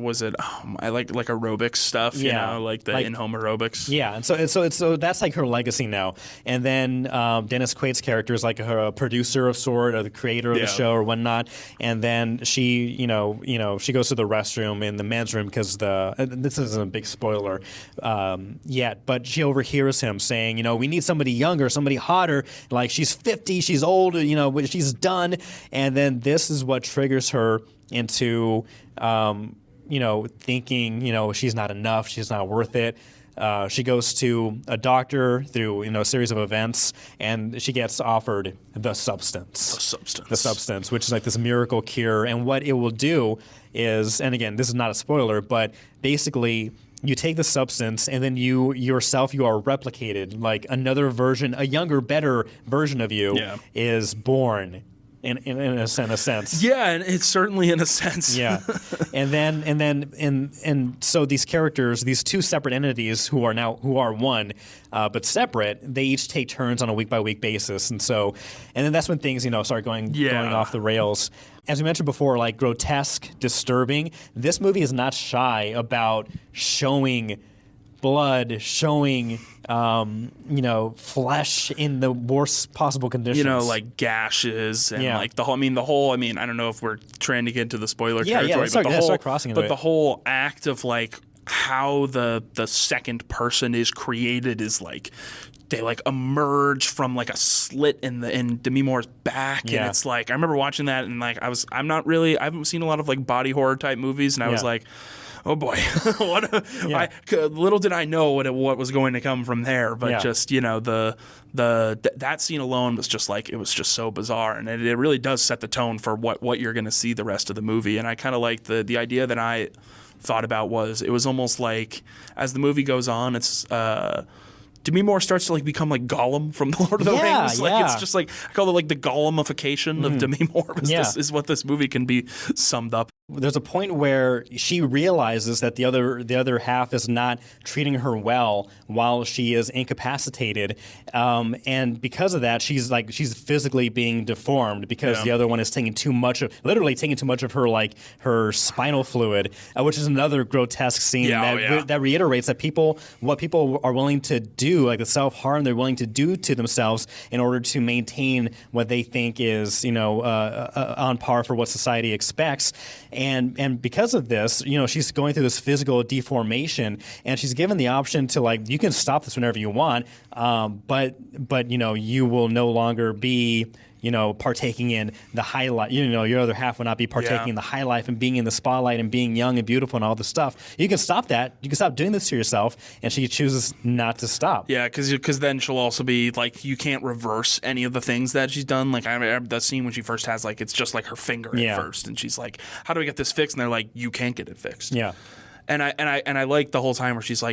was it? I like aerobics stuff. The in-home aerobics. Yeah, and so that's her legacy now. And then Dennis Quaid's character is her producer of sort, or the creator of the show or whatnot. And then she, she goes to the restroom in the men's room because this isn't a big spoiler yet, but she overhears him saying, we need somebody younger, somebody hotter. She's 50, she's old, she's done. And then this is what triggers her into, thinking, she's not enough, she's not worth it. She goes to a doctor through a series of events, and she gets offered the substance, which is this miracle cure. And what it will do is, and again, this is not a spoiler, but basically you take the substance, and then you are replicated. Another version, a younger, better version of you is born. In a sense. Yeah, and it's certainly in a sense. Yeah, and so these characters, these two separate entities who are one, but separate, they each take turns on a week by week basis, and then that's when things start going off the rails. As we mentioned before, grotesque, disturbing. This movie is not shy about showing blood, showing flesh in the worst possible conditions. Gashes and the whole. I don't know if we're trying to get into the spoiler territory, let's start crossing into it. The whole act of how the second person is created is they emerge from a slit in Demi Moore's back, and it's I remember watching that, and I haven't seen a lot of body horror type movies, and I was oh boy, little did I know what was going to come from there. But just that scene alone was just it was just so bizarre, and it really does set the tone for what you're going to see the rest of the movie. And I kind of like the idea that I thought about it was almost as the movie goes on, it's Demi Moore starts to become Gollum from the Lord of the Rings. It's just I call it the Gollumification of Demi Moore. This is what this movie can be summed up. There's a point where she realizes that the other half is not treating her well while she is incapacitated, and because of that, she's physically being deformed because the other one is literally taking too much of her her spinal fluid, which is another grotesque scene that reiterates that what people are willing to do, the self-harm they're willing to do to themselves in order to maintain what they think is on par for what society expects. And because of this, she's going through this physical deformation, and she's given the option to you can stop this whenever you want, but you will no longer be partaking in the high life. Your other half will not be partaking in the high life and being in the spotlight and being young and beautiful and all this stuff. You can stop that. You can stop doing this to yourself, and she chooses not to stop. Yeah, because then she'll also be you can't reverse any of the things that she's done. I remember that scene when she first has it's just her finger at first, and she's how do I get this fixed? And they're you can't get it fixed. Yeah, and I like the whole time where she's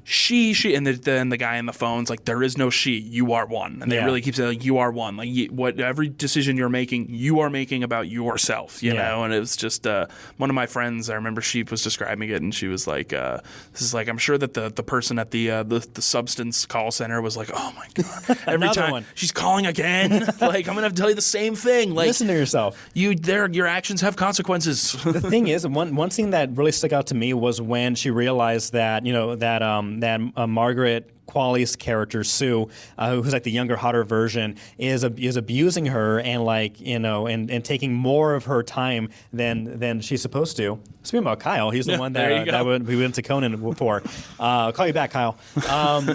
she and then the guy on the phone's there is no she, you are one, and they really keep saying you are one, every decision you're making, you are making about yourself, know. And it was just one of my friends, I remember she was describing it, and she was this is I'm sure that the person at the substance call center was oh my god, every time she's calling again, I'm gonna have to tell you the same thing, listen to yourself, your actions have consequences. The thing is, one scene that really stuck out to me was when she realized that Margaret Qualley's character Sue, who's like the younger, hotter version, is abusing her and and taking more of her time than she's supposed to. Speaking about Kyle, he's the one that we went to Conan for. I'll call you back, Kyle. What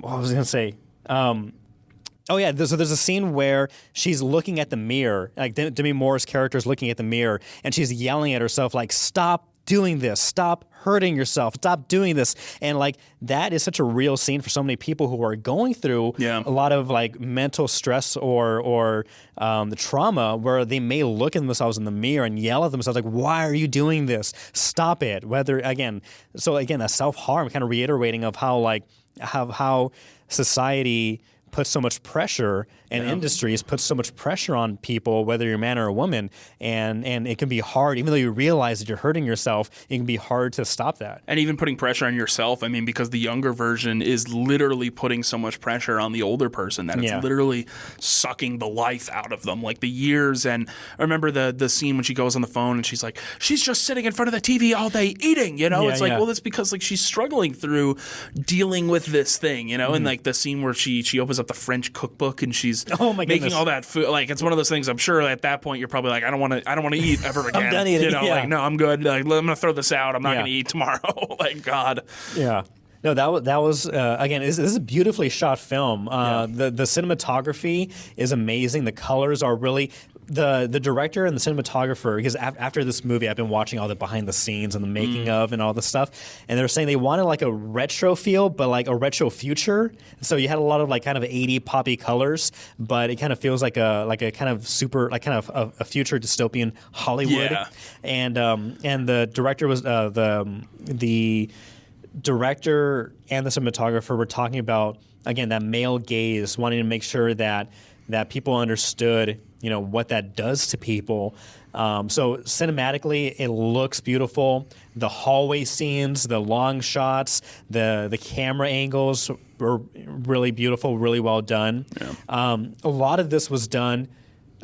was I gonna say? Oh yeah, so there's a scene where she's looking at the mirror, like Demi Moore's character is looking at the mirror, and she's yelling at herself like, "Stop doing this! Stop hurting yourself! Stop doing this!" And like that is such a real scene for so many people who are going through a lot of like mental stress or the trauma, where they may look at themselves in the mirror and yell at themselves like, "Why are you doing this? Stop it!" That self-harm, kind of reiterating of how society puts so much pressure and industries put so much pressure on people, whether you're a man or a woman, and it can be hard, even though you realize that you're hurting yourself, it can be hard to stop that. And even putting pressure on yourself, I mean, because the younger version is literally putting so much pressure on the older person that it's literally sucking the life out of them, like the years. And I remember the scene when she goes on the phone and she's like, she's just sitting in front of the TV all day eating, well, that's because like she's struggling through dealing with this thing, and like the scene where she opens up the French cookbook and she's making all that food. Like, it's one of those things, I'm sure at that point you're probably like, I don't want to eat ever again. I'm done eating. Like, no, I'm good. Like, I'm going to throw this out. I'm not going to eat tomorrow. Like, God. Yeah. No, that was again. This is a beautifully shot film. The cinematography is amazing. The colors are really the director and the cinematographer. Because after this movie, I've been watching all the behind the scenes and the making of and all this stuff. And they're saying they wanted like a retro feel, but like a retro future. So you had a lot of like kind of 80 poppy colors, but it kind of feels like a kind of super like kind of a future dystopian Hollywood. Yeah. And the director was the director and the cinematographer were talking about, again, that male gaze, wanting to make sure that people understood, what that does to people. So cinematically, it looks beautiful. The hallway scenes, the long shots, the camera angles were really beautiful, really well done. Yeah. A lot of this was done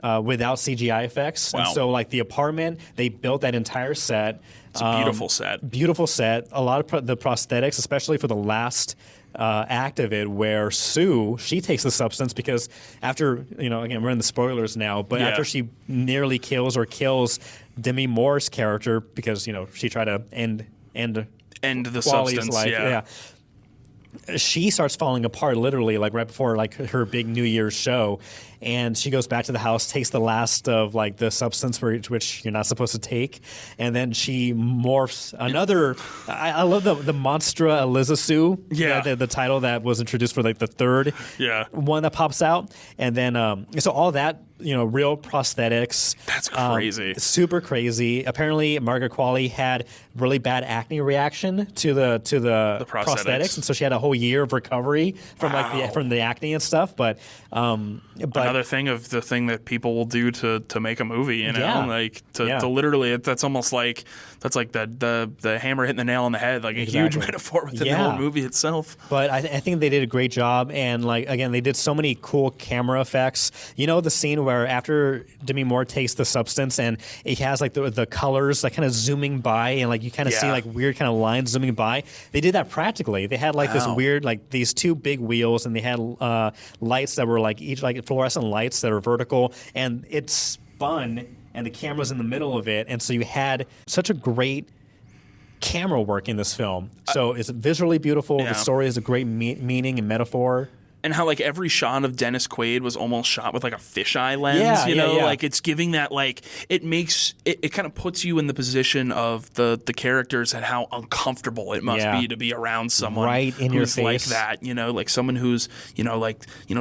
without CGI effects. Wow. And so like the apartment, they built that entire set. It's a beautiful set. Beautiful set. A lot of the prosthetics, especially for the last act of it, where Sue, she takes the substance because after, again, we're in the spoilers now, but after she nearly kills Demi Moore's character because, she tried to end the substance, life. She starts falling apart literally like right before like her big New Year's show, and she goes back to the house, takes the last of like the substance which you're not supposed to take, and then she morphs another. I love the Monstra Elizasu, the title that was introduced for like the third one that pops out, and then so all that, real prosthetics. That's crazy. Super crazy. Apparently, Margaret Qualley had really bad acne reaction to the prosthetics, and so she had a whole year of recovery from from the acne and stuff. But another thing of the thing that people will do to make a movie, to literally, that's almost like the hammer hitting the nail on the head, like a huge metaphor within the whole movie itself. But I think they did a great job, and like again, they did so many cool camera effects. The scene where after Demi Moore takes the substance and it has like the colors like kind of zooming by, and like you kind of see like weird kind of lines zooming by. They did that practically. They had like this weird like these two big wheels, and they had lights that were like each like fluorescent lights that are vertical, and it spun, and the camera's in the middle of it, and so you had such a great camera work in this film. So it's visually beautiful. The story has a great meaning and metaphor. And how like every shot of Dennis Quaid was almost shot with like a fisheye lens, like it's giving that like it makes it kind of puts you in the position of the characters and how uncomfortable it must be to be around someone right in who's your face. like that, like someone who's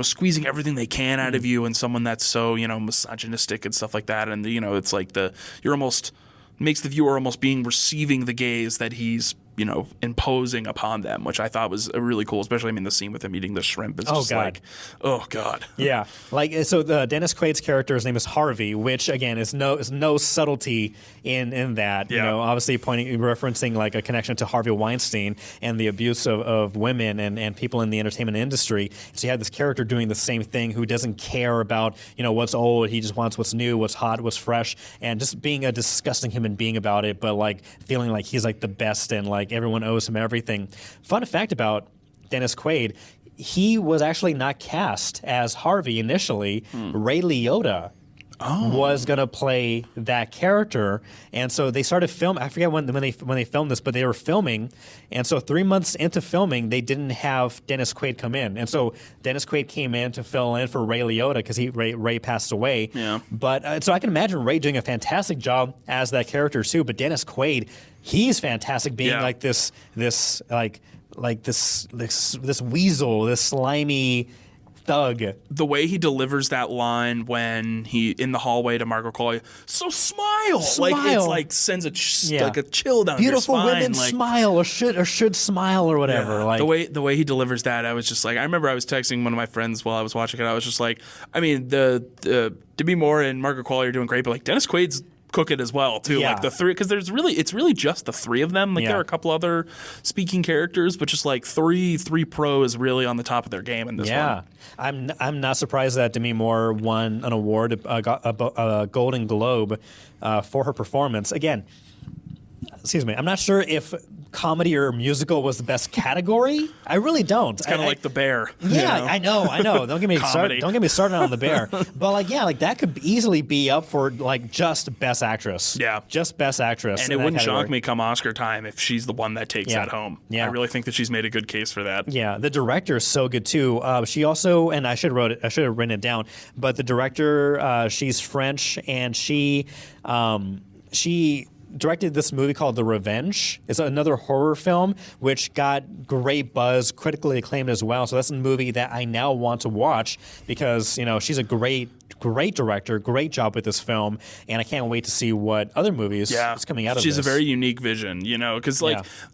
squeezing everything they can out of you, and someone that's so misogynistic and stuff like that, and it's like you're almost makes the viewer almost receiving the gaze that he's imposing upon them, which I thought was really cool, especially the scene with him eating the shrimp is like, oh God. Yeah. Like, so the Dennis Quaid's character's name is Harvey, which again is no subtlety in that, obviously referencing like a connection to Harvey Weinstein and the abuse of women and people in the entertainment industry. So you have this character doing the same thing who doesn't care about, what's old. He just wants what's new, what's hot, what's fresh, and just being a disgusting human being about it, but like feeling like he's like the best and like like everyone owes him everything. Fun fact about Dennis Quaid, he was actually not cast as Harvey initially. Ray Liotta was going to play that character, and so they started filming. I forget when they filmed this, but they were filming, and so 3 months into filming, they didn't have Dennis Quaid come in, and so Dennis Quaid came in to fill in for Ray Liotta because Ray passed away. Yeah. But so I can imagine Ray doing a fantastic job as that character too. But Dennis Quaid, he's fantastic being like this weasel, this slimy thug. The way he delivers that line when he in the hallway to Margot Qualley, so smile. Like it's like sends a chill down Beautiful your spine. women smile or should smile or whatever. Yeah. Like the way he delivers that, I was just like, I remember I was texting one of my friends while I was watching it. I was just like, I mean, the Demi Moore and Margot Qualley are doing great, but like Dennis Quaid's cooking as well too. Like the three, because it's really just the three of them. Like there are a couple other speaking characters, but just like three pros really on the top of their game in this one. I'm not surprised that Demi Moore won an award, got a Golden Globe for her performance. Again, excuse me, I'm not sure if comedy or musical was the best category. I really don't. It's kind of like The Bear. Yeah, you know? I know. Don't get me started. Don't get me started on The Bear. But that could easily be up for like just Best Actress. Yeah, just Best Actress. And it wouldn't shock me come Oscar time if she's the one that takes that home. Yeah, I really think that she's made a good case for that. Yeah, the director is so good too. She also, and I should have written it down. But the director, she's French, and she directed this movie called The Revenge. It's another horror film which got great buzz, critically acclaimed as well. So that's a movie that I now want to watch because she's a great director, great job with this film, and I can't wait to see what other movies is coming out of this. She's a very unique vision, because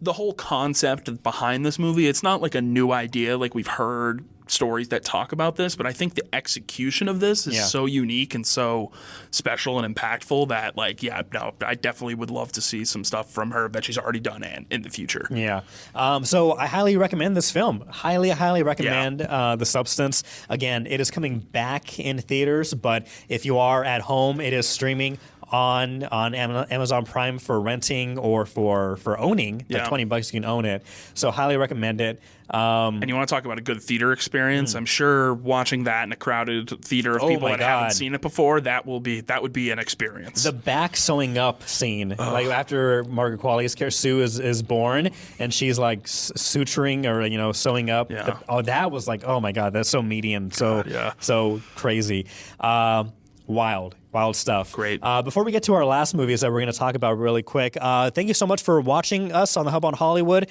the whole concept behind this movie, it's not like a new idea. Like we've heard stories that talk about this, but I think the execution of this is so unique and so special and impactful that I definitely would love to see some stuff from her that she's already done in the future. Yeah. So I highly recommend this film. Highly recommend The Substance. Again, it is coming back in theaters, but if you are at home, it is streaming on Amazon Prime for renting or for owning. Like $20 you can own it. So highly recommend it. And you want to talk about a good theater experience? I'm sure watching that in a crowded theater of people that haven't seen it before, that would be an experience. The back sewing up scene, like after Margaret Qualley's character Sue is born, and she's like suturing or sewing up. Yeah. That was like, oh my God, that's so meaty and so crazy. Wild stuff. Great. Before we get to our last movies that we're going to talk about really quick, thank you so much for watching us on the Hub on Hollywood.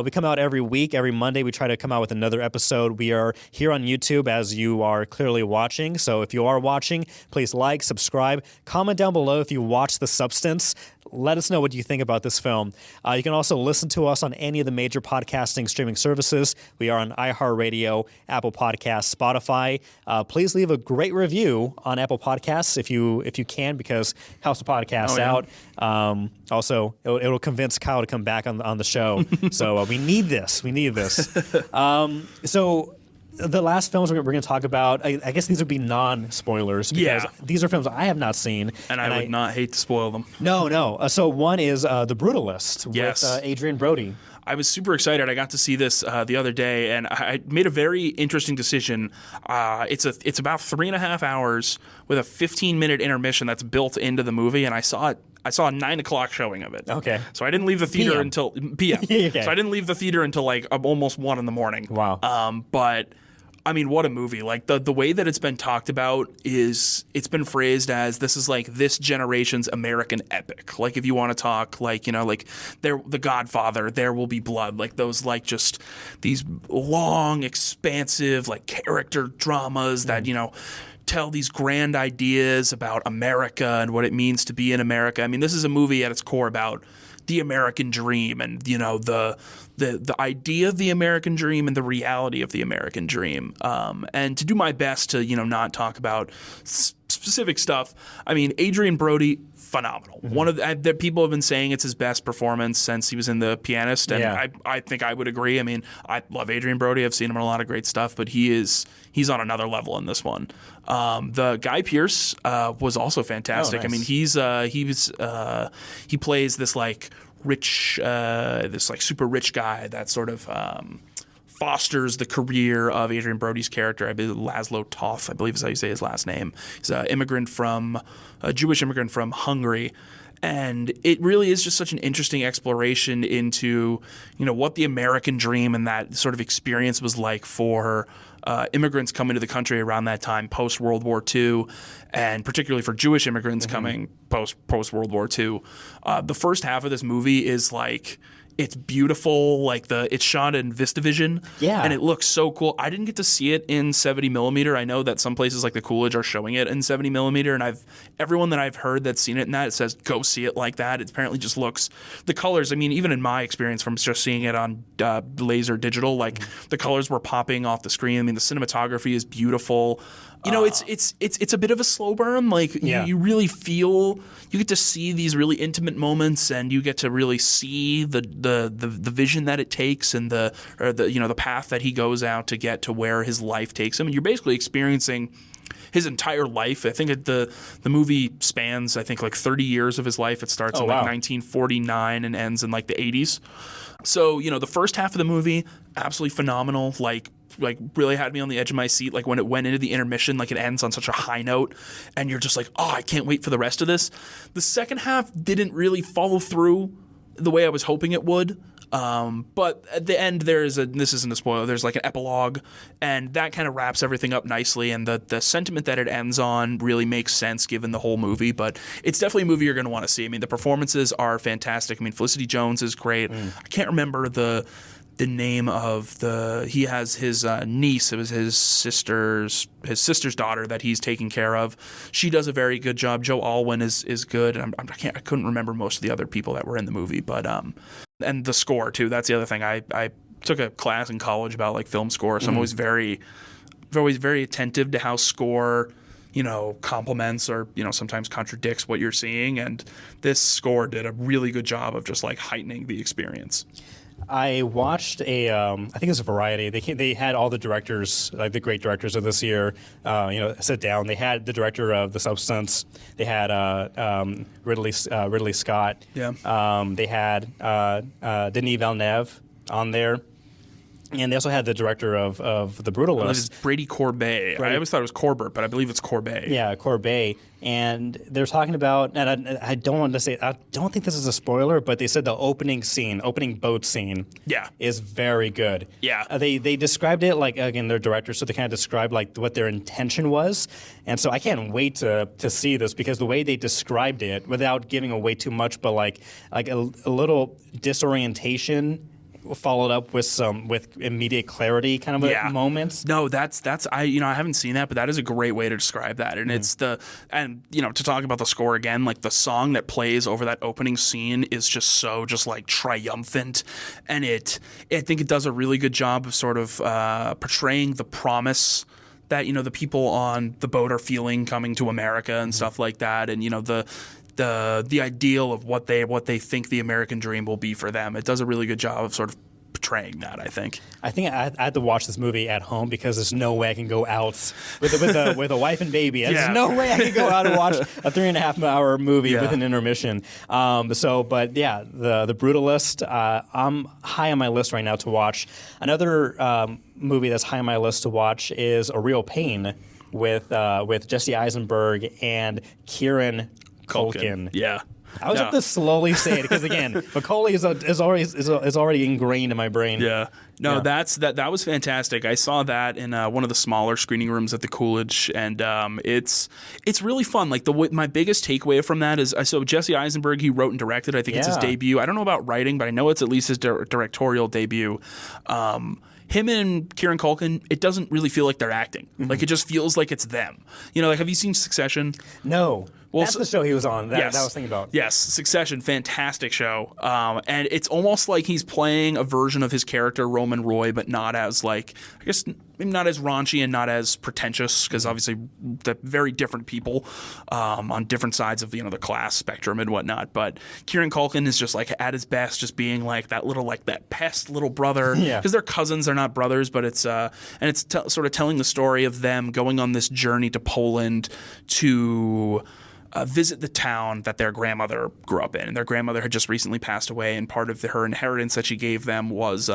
We come out every week. Every Monday, we try to come out with another episode. We are here on YouTube, as you are clearly watching. So if you are watching, please like, subscribe, comment down below if you watch The Substance. Let us know what you think about this film. You can also listen to us on any of the major podcasting streaming services. We are on iHeartRadio, Apple Podcasts, Spotify. Please leave a great review on Apple Podcasts if you can, because it helps the podcast out. Also, it'll convince Kyle to come back on the show. So we need this. So the last films we're going to talk about, I guess these would be non-spoilers because these are films I have not seen. And I would not hate to spoil them. No. So one is The Brutalist with Adrian Brody. I was super excited. I got to see this the other day, and I made a very interesting decision. It's about 3.5 hours with a 15-minute intermission that's built into the movie, and I saw a 9 o'clock showing of it. Okay. So I didn't leave the theater until PM. Okay. So I didn't leave the theater until like almost 1 in the morning. Wow. But I mean, what a movie. Like the way that it's been talked about is it's been phrased as this is like this generation's American epic. Like if you want to talk like, like The Godfather, There Will Be Blood, like those like just these long, expansive like character dramas that, tell these grand ideas about America and what it means to be in America. I mean, this is a movie at its core about the American dream and, the idea of the American dream and the reality of the American dream. And to do my best to, not talk about specific stuff. I mean, Adrian Brody, phenomenal. Mm-hmm. One of the people have been saying it's his best performance since he was in The Pianist, and I think I would agree. I mean, I love Adrian Brody. I've seen him in a lot of great stuff, but he's on another level in this one. The Guy Pearce was also fantastic. Oh, nice. I mean, he plays this like this like super rich guy that sort of fosters the career of Adrian Brody's character. I believe Laszlo Toth, I believe is how you say his last name. He's a Jewish immigrant from Hungary. And it really is just such an interesting exploration into, what the American dream and that sort of experience was like for immigrants coming to the country around that time, post World War II, and particularly for Jewish immigrants coming post World War II. The first half of this movie is like, it's beautiful, like it's shot in VistaVision, and it looks so cool. I didn't get to see it in 70 millimeter. I know that some places like the Coolidge are showing it in 70 millimeter, and everyone that I've heard that's seen it in that, it says go see it like that. It apparently just looks, the colors. I mean, even in my experience from just seeing it on laser digital, like the colors were popping off the screen. I mean, the cinematography is beautiful. It's a bit of a slow burn. Like you really feel, you get to see these really intimate moments, and you get to really see the vision that it takes, and the path that he goes out to get to where his life takes him. And you're basically experiencing his entire life. I think the movie spans, like 30 years of his life. It starts in 1949 and ends in like the 80s. So, the first half of the movie, absolutely phenomenal. Like really had me on the edge of my seat. Like when it went into the intermission, like it ends on such a high note, and you're just like, oh, I can't wait for the rest of this. The second half didn't really follow through the way I was hoping it would. But at the end, this isn't a spoiler, there's like an epilogue, and that kind of wraps everything up nicely, and the sentiment that it ends on really makes sense given the whole movie. But it's definitely a movie you're going to want to see. I mean, the performances are fantastic. I mean, Felicity Jones is great. I can't remember the name of he has his niece. It was his sister's daughter that he's taking care of. She does a very good job. Joe Alwyn is good. And I couldn't remember most of the other people that were in the movie, but and the score too. That's the other thing. I took a class in college about like film score, so I'm always very attentive to how score complements or sometimes contradicts what you're seeing, and this score did a really good job of just like heightening the experience. I watched I think it was a Variety. They had all the directors, like the great directors of this year, sit down. They had the director of The Substance. They had Ridley Scott. Yeah. They had Denis Villeneuve on there. And they also had the director of The Brutalist. This is Brady Corbet. I always thought it was Corbett, but I believe it's Corbet. Yeah, Corbet. And they're talking about, and I don't want to say, I don't think this is a spoiler, but they said the opening boat scene is very good. Yeah. They described it like, again, they're directors, so they kind of described like what their intention was. And so I can't wait to see this, because the way they described it, without giving away too much, but like a little disorientation followed up with immediate clarity kind of moments. No, that's I haven't seen that, but that is a great way to describe that. And it's to talk about the score again, like the song that plays over that opening scene is just like triumphant, and I think it does a really good job of sort of portraying the promise that the people on the boat are feeling coming to America and stuff like that, and the ideal of what they think the American dream will be for them. It does a really good job of sort of portraying that, I think. I had to watch this movie at home, because there's no way I can go out with a wife and baby. There's no way I can go out and watch a 3.5 hour movie with an intermission. The Brutalist, I'm high on my list right now to watch. Another movie that's high on my list to watch is A Real Pain with Jesse Eisenberg and Kieran Culkin. Yeah. I was have to slowly say it, because again, Macaulay is already ingrained in my brain. Yeah. No, that was fantastic. I saw that in one of the smaller screening rooms at the Coolidge, and it's really fun. Like my biggest takeaway from that is, so Jesse Eisenberg, he wrote and directed. I think it's his debut. I don't know about writing, but I know it's at least his directorial debut. Him and Kieran Culkin, it doesn't really feel like they're acting. Like it just feels like it's them. Like, have you seen Succession? No. Well, that's the show he was on. That I was thinking about. Yes, Succession, fantastic show. And it's almost like he's playing a version of his character, Roman Roy, but not as not as raunchy and not as pretentious, because obviously they're very different people on different sides of the class spectrum and whatnot. But Kieran Culkin is just like at his best, just being like that pest little brother. Because they're cousins, they're not brothers, but it's sort of telling the story of them going on this journey to Poland to visit the town that their grandmother grew up in. And their grandmother had just recently passed away, and part of her inheritance that she gave them was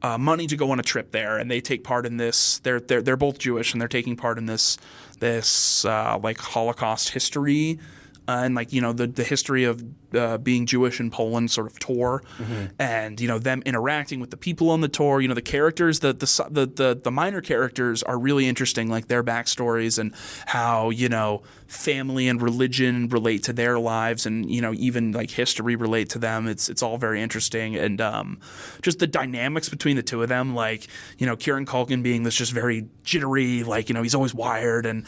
money to go on a trip there. And they take part in this. They're both Jewish, and they're taking part in this like Holocaust history. And like, you know, the history of being Jewish in Poland sort of tour, and, you know, them interacting with the people on the tour. You know, the characters, the minor characters are really interesting, like their backstories and how, you know, family and religion relate to their lives, and, you know, even like history relate to them. It's all very interesting, and just the dynamics between the two of them, like, you know, Kieran Culkin being this just very jittery, like, you know, he's always wired, and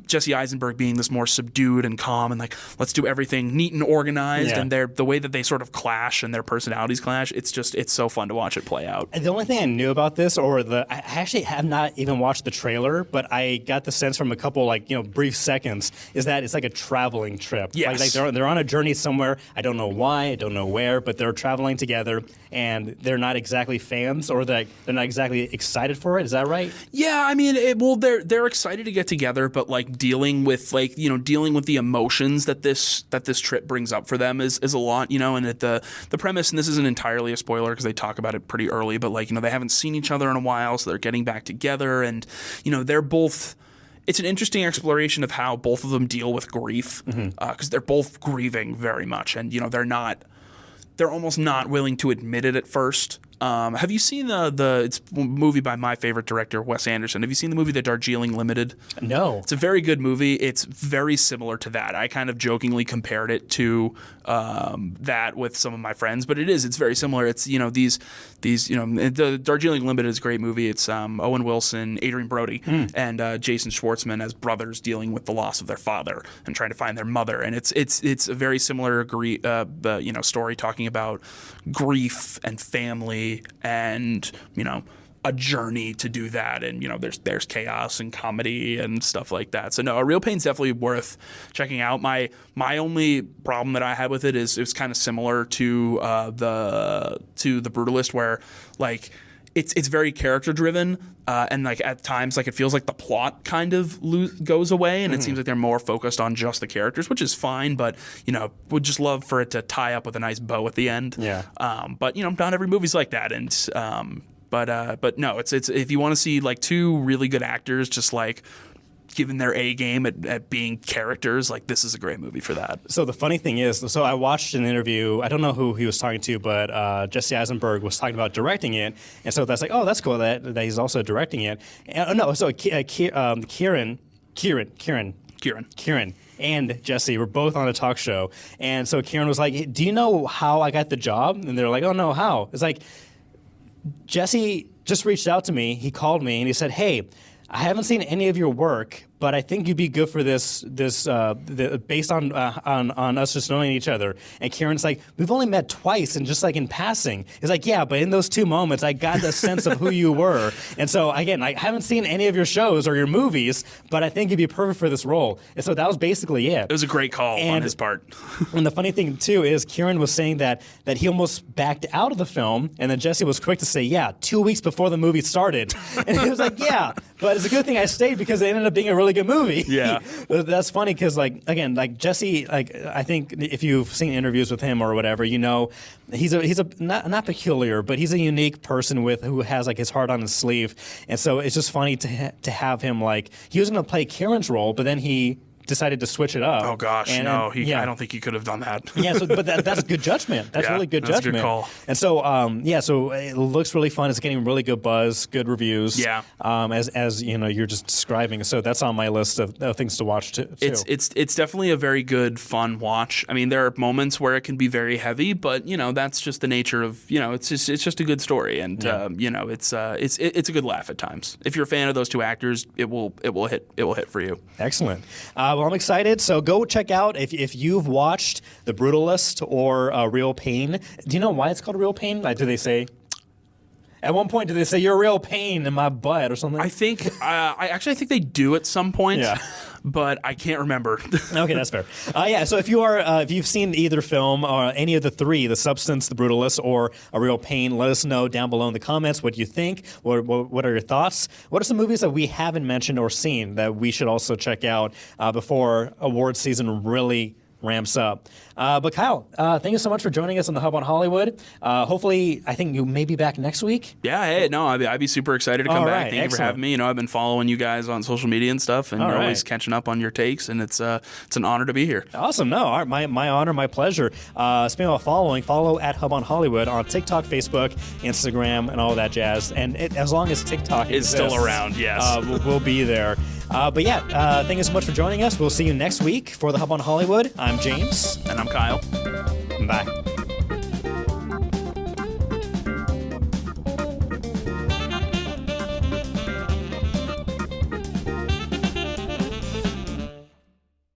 Jesse Eisenberg being this more subdued and calm, and like, let's do everything neat and organized. And the way that they sort of clash and their personalities clash, it's so fun to watch it play out. And the only thing I knew about this, I actually have not even watched the trailer, but I got the sense from a couple, like, you know, brief seconds, is that it's like a traveling trip. Yes. Like they're on a journey somewhere. I don't know why, I don't know where, but they're traveling together, and they're not exactly fans, or they're not exactly excited for it. Is that right? Yeah, I mean, they're excited to get together, but like dealing with the emotions that this trip brings up for them is a lot, you know. And the premise, and this isn't entirely a spoiler because they talk about it pretty early, but like, you know, they haven't seen each other in a while, so they're getting back together, and, you know, they're both. It's an interesting exploration of how both of them deal with grief, because they're both grieving very much, and, you know, they're almost not willing to admit it at first. Have you seen it's a movie by my favorite director, Wes Anderson? Have you seen the movie The Darjeeling Limited? No. It's a very good movie. It's very similar to that. I kind of jokingly compared it to that with some of my friends, but it's very similar. It's, you know, these you know, The Darjeeling Limited is a great movie. It's Owen Wilson, Adrian Brody, and Jason Schwartzman as brothers dealing with the loss of their father and trying to find their mother. And it's a very similar you know, story, talking about grief and family, and, you know, a journey to do that, and, you know, there's chaos and comedy and stuff like that. So no, A Real Pain's definitely worth checking out. My only problem that I had with it is it was kind of similar to the Brutalist, where like it's very character driven, and like at times, like, it feels like the plot kind of goes away, and it seems like they're more focused on just the characters, which is fine, but, you know, would just love for it to tie up with a nice bow at the end. But, you know, not every movie's like that, and but no, it's if you want to see like two really good actors just like given their A game at being characters, like, this is a great movie for that. So the funny thing is, so I watched an interview, I don't know who he was talking to, but Jesse Eisenberg was talking about directing it, and so that's like, oh, that's cool that he's also directing it. And, no, so Kieran and Jesse were both on a talk show, and so Kieran was like, hey, do you know how I got the job? And they're like, oh, no, how? It's like, Jesse just reached out to me, he called me, and he said, hey, I haven't seen any of your work, but I think you'd be good for this based on us just knowing each other. And Kieran's like, we've only met twice, and just like in passing. He's like, yeah, but in those 2 moments, I got a sense of who you were. And so again, I haven't seen any of your shows or your movies, but I think you'd be perfect for this role. And so that was basically it. It was a great call on his part. And the funny thing too is Kieran was saying that he almost backed out of the film, and then Jesse was quick to say, yeah, 2 weeks before the movie started. And he was like, yeah, but it's a good thing I stayed because it ended up being a really good movie. Yeah. That's funny because, like, again, like Jesse, like, I think if you've seen interviews with him or whatever, you know, he's a not peculiar, but he's a unique person who has like his heart on his sleeve. And so it's just funny to have him, like, he was going to play Kieran's role, but then he decided to switch it up. Oh gosh, I don't think he could have done that. Yeah, but that's good judgment. That's really good judgment. That's a good call. And so so it looks really fun. It's getting really good buzz, good reviews. Yeah. As you know, you're just describing. So that's on my list of things to watch too. It's definitely a very good, fun watch. I mean, there are moments where it can be very heavy, but, you know, that's just the nature of, you know, it's just a good story, and you know, it's a good laugh at times. If you're a fan of those two actors, it will hit for you. Excellent. Well, I'm excited. So go check out if you've watched The Brutalist or Real Pain. Do you know why it's called Real Pain? Do they say? At one point, do they say you're a real pain in my butt or something? I think I think they do at some point. Yeah. but I can't remember. Okay, that's fair. So if you've seen either film or any of the three, The Substance, The Brutalist, or A Real Pain, let us know down below in the comments what you think. What are your thoughts? What are some movies that we haven't mentioned or seen that we should also check out before award season really ramps up? But Kyle, thank you so much for joining us on the Hub on Hollywood. Hopefully, I think you may be back next week. Yeah, I'd be super excited to come back. Thank you for having me. I've been following you guys on social media and stuff, and you're always catching up on your takes, and it's an honor to be here. Awesome. No, my honor, my pleasure. Speaking of following, follow at Hub on Hollywood on TikTok, Facebook, Instagram, and all that jazz. And as long as TikTok is still around, yes, we'll be there. Thank you so much for joining us. We'll see you next week for the Hub on Hollywood. I'm James. And I'm Kyle. Bye.